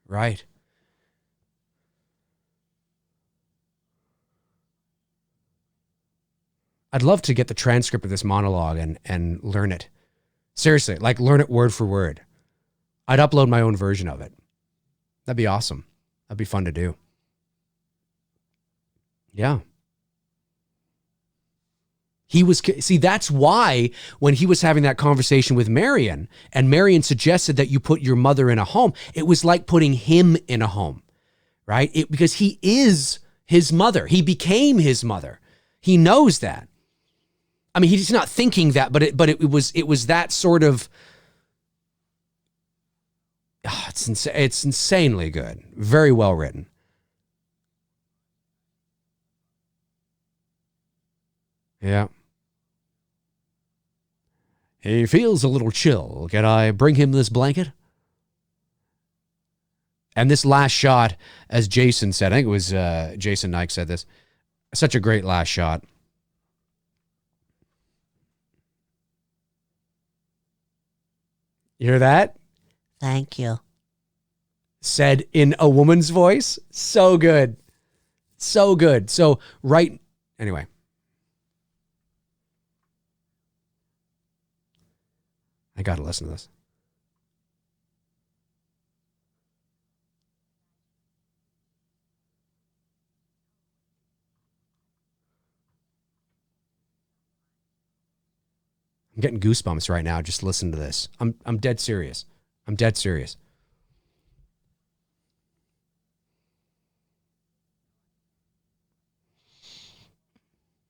Right. I'd love to get the transcript of this monologue and learn it. Seriously, like learn it word for word. I'd upload my own version of it. That'd be awesome. That'd be fun to do. Yeah. That's why when he was having that conversation with Marion, and Marion suggested that you put your mother in a home, it was like putting him in a home, right? Because he is his mother. He became his mother. He knows that. I mean, he's not thinking that, but it was that sort of. It's insanely good. Very well written. Yeah. He feels a little chill. Can I bring him this blanket? And this last shot, as Jason said, I think it was Jason Nike said this, such a great last shot. You hear that? Thank you. Said in a woman's voice. So good. So good. So, right. Anyway. I got to listen to this. I'm getting goosebumps right now just listen to this. I'm dead serious. I'm dead serious.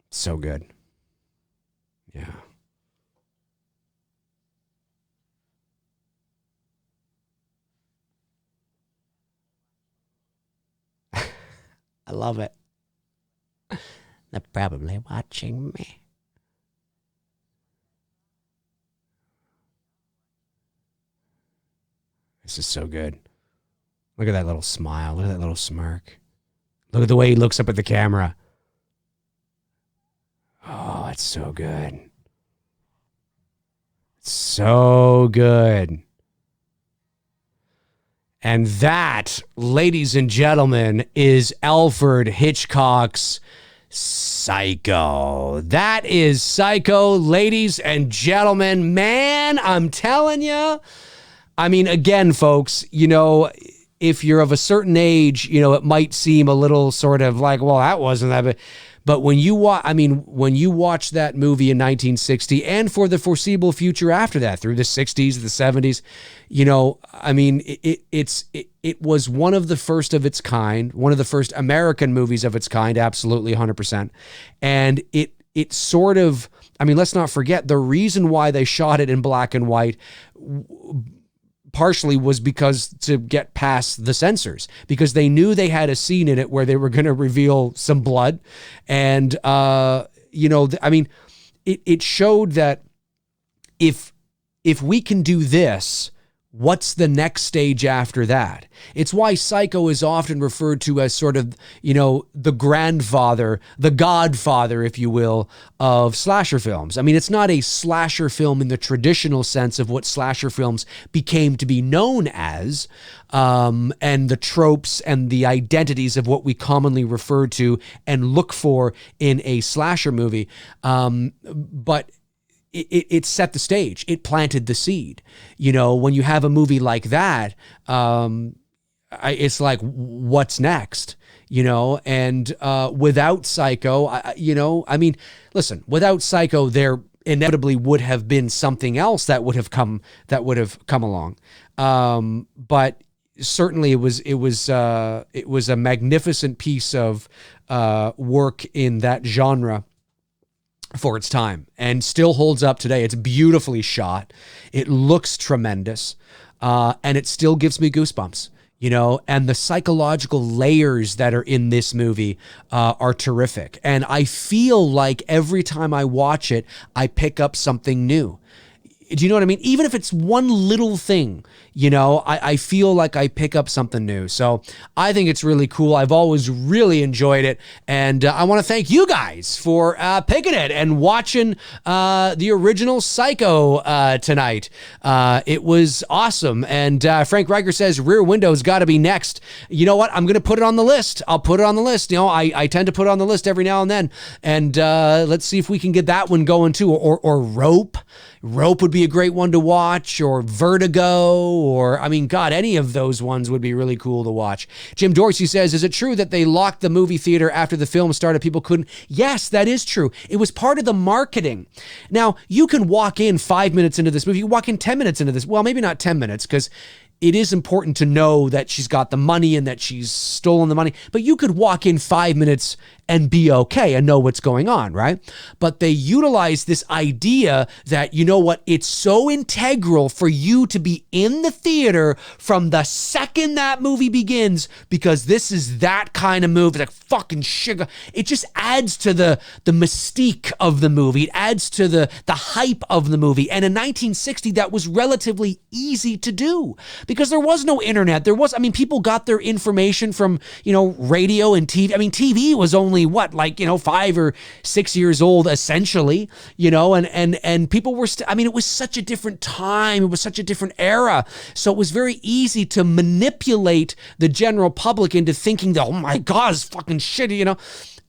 So good. Yeah. I love it. They're probably watching me. This is so good. Look at that little smile. Look at that little smirk. Look at the way he looks up at the camera. Oh, it's so good. So good. And that, ladies and gentlemen, is Alfred Hitchcock's Psycho. That is Psycho, ladies and gentlemen. Man, I'm telling you. I mean, again, folks, you know, if you're of a certain age, you know, it might seem a little sort of like, well, that wasn't that bad. But when you when you watch that movie in 1960 and for the foreseeable future after that, through the 60s, the 70s, you know, I mean, it was one of the first of its kind, one of the first American movies of its kind, absolutely 100%. And it sort of, I mean, let's not forget the reason why they shot it in black and white partially was because to get past the censors, because they knew they had a scene in it where they were going to reveal some blood. And, you know, I mean, it showed that if we can do this, what's the next stage after that? It's why Psycho is often referred to as sort of, you know, the grandfather, the godfather, if you will, of slasher films. I mean, it's not a slasher film in the traditional sense of what slasher films became to be known as, and the tropes and the identities of what we commonly refer to and look for in a slasher movie. But it set the stage. It planted the seed. You know, when you have a movie like that, it's like, what's next? You know, and without Psycho, you know, I mean, listen, without Psycho, there inevitably would have been something else that would have come along. But certainly it was a magnificent piece of work in that genre for its time, and still holds up today. It's beautifully shot. It looks tremendous. And it still gives me goosebumps. you know, and the psychological layers that are in this movie are terrific. And I feel like every time I watch it, I pick up something new. Do you know what I mean? Even if it's one little thing, you know, I feel like I pick up something new. So I think it's really cool. I've always really enjoyed it. And I want to thank you guys for picking it and watching the original Psycho tonight. It was awesome. And Frank Riker says Rear Window's got to be next. You know what? I'm going to put it on the list. I'll put it on the list. You know, I tend to put it on the list every now and then. And let's see if we can get that one going too. Or Rope. Rope would be a great one to watch, or Vertigo, or, I mean, God, any of those ones would be really cool to watch. Jim Dorsey says, is it true that they locked the movie theater after the film started? People couldn't. Yes, that is true. It was part of the marketing. Now, you can walk in 5 minutes into this movie. You can walk in 10 minutes into this. Well, maybe not 10 minutes, because it is important to know that she's got the money and that she's stolen the money. But you could walk in 5 minutes and be okay and know what's going on, right? But they utilize this idea that, you know what, it's so integral for you to be in the theater from the second that movie begins, because this is that kind of movie, like fucking sugar. It just adds to the mystique of the movie. It adds to the hype of the movie. And in 1960, that was relatively easy to do because there was no internet. People got their information from, you know, radio and TV. I mean, TV was only what, like, you know, 5 or 6 years old, essentially, you know, and people were, it was such a different time. It was such a different era. So it was very easy to manipulate the general public into thinking that, oh my God, it's fucking shitty, you know.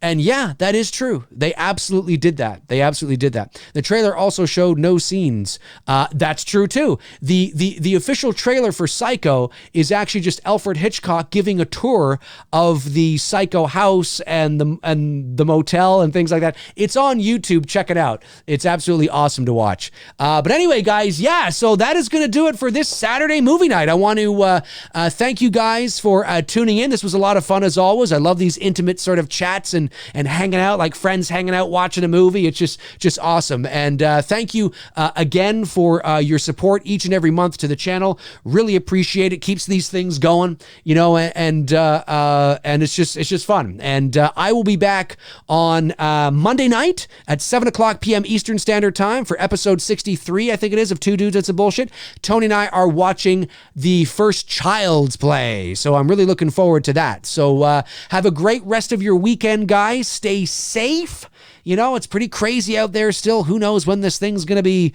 And yeah, that is true. They absolutely did that. The trailer also showed no scenes. That's true too. The official trailer for Psycho is actually just Alfred Hitchcock giving a tour of the Psycho house and the motel and things like that. It's on YouTube. Check it out. It's absolutely awesome to watch. But anyway, guys, yeah. So that is going to do it for this Saturday movie night. I want to thank you guys for tuning in. This was a lot of fun as always. I love these intimate sort of chats and hanging out like friends hanging out watching a movie. It's just awesome. And thank you again for your support each and every month to the channel. Really appreciate it. Keeps these things going, you know, and it's just fun. And I will be back on Monday night at 7:00 p.m. Eastern Standard Time for episode 63, I think it is, of Two Dudes That's a Bullshit. Tony and I are watching the first Child's Play, so I'm really looking forward to that. So have a great rest of your weekend, guys. Stay safe. You know, it's pretty crazy out there still. Who knows when this thing's going to be...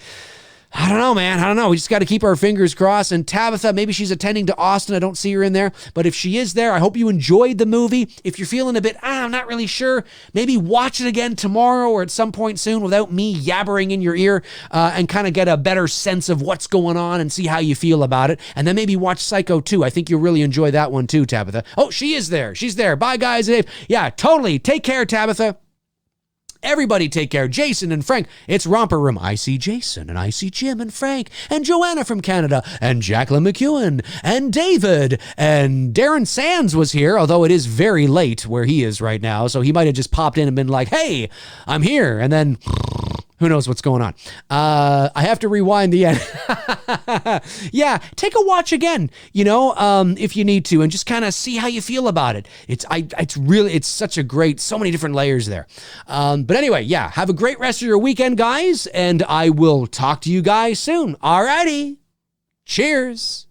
I don't know, man. I don't know. We just got to keep our fingers crossed. And Tabitha, maybe she's attending to Austin. I don't see her in there. But if she is there, I hope you enjoyed the movie. If you're feeling a bit, I'm not really sure, maybe watch it again tomorrow or at some point soon without me yabbering in your ear and kind of get a better sense of what's going on and see how you feel about it. And then maybe watch Psycho 2. I think you'll really enjoy that one too, Tabitha. Oh, she is there. She's there. Bye, guys. Yeah, totally. Take care, Tabitha. Everybody take care. Jason and Frank. It's Romper Room. I see Jason, and I see Jim and Frank, and Joanna from Canada, and Jacqueline McEwen, and David, and Darren Sands was here, although it is very late where he is right now, so he might have just popped in and been like, hey, I'm here, and then... who knows what's going on? I have to rewind the end. Yeah, take a watch again, you know, if you need to, and just kind of see how you feel about it. It's such a great, so many different layers there. But anyway, yeah, have a great rest of your weekend, guys, and I will talk to you guys soon. Alrighty. Cheers.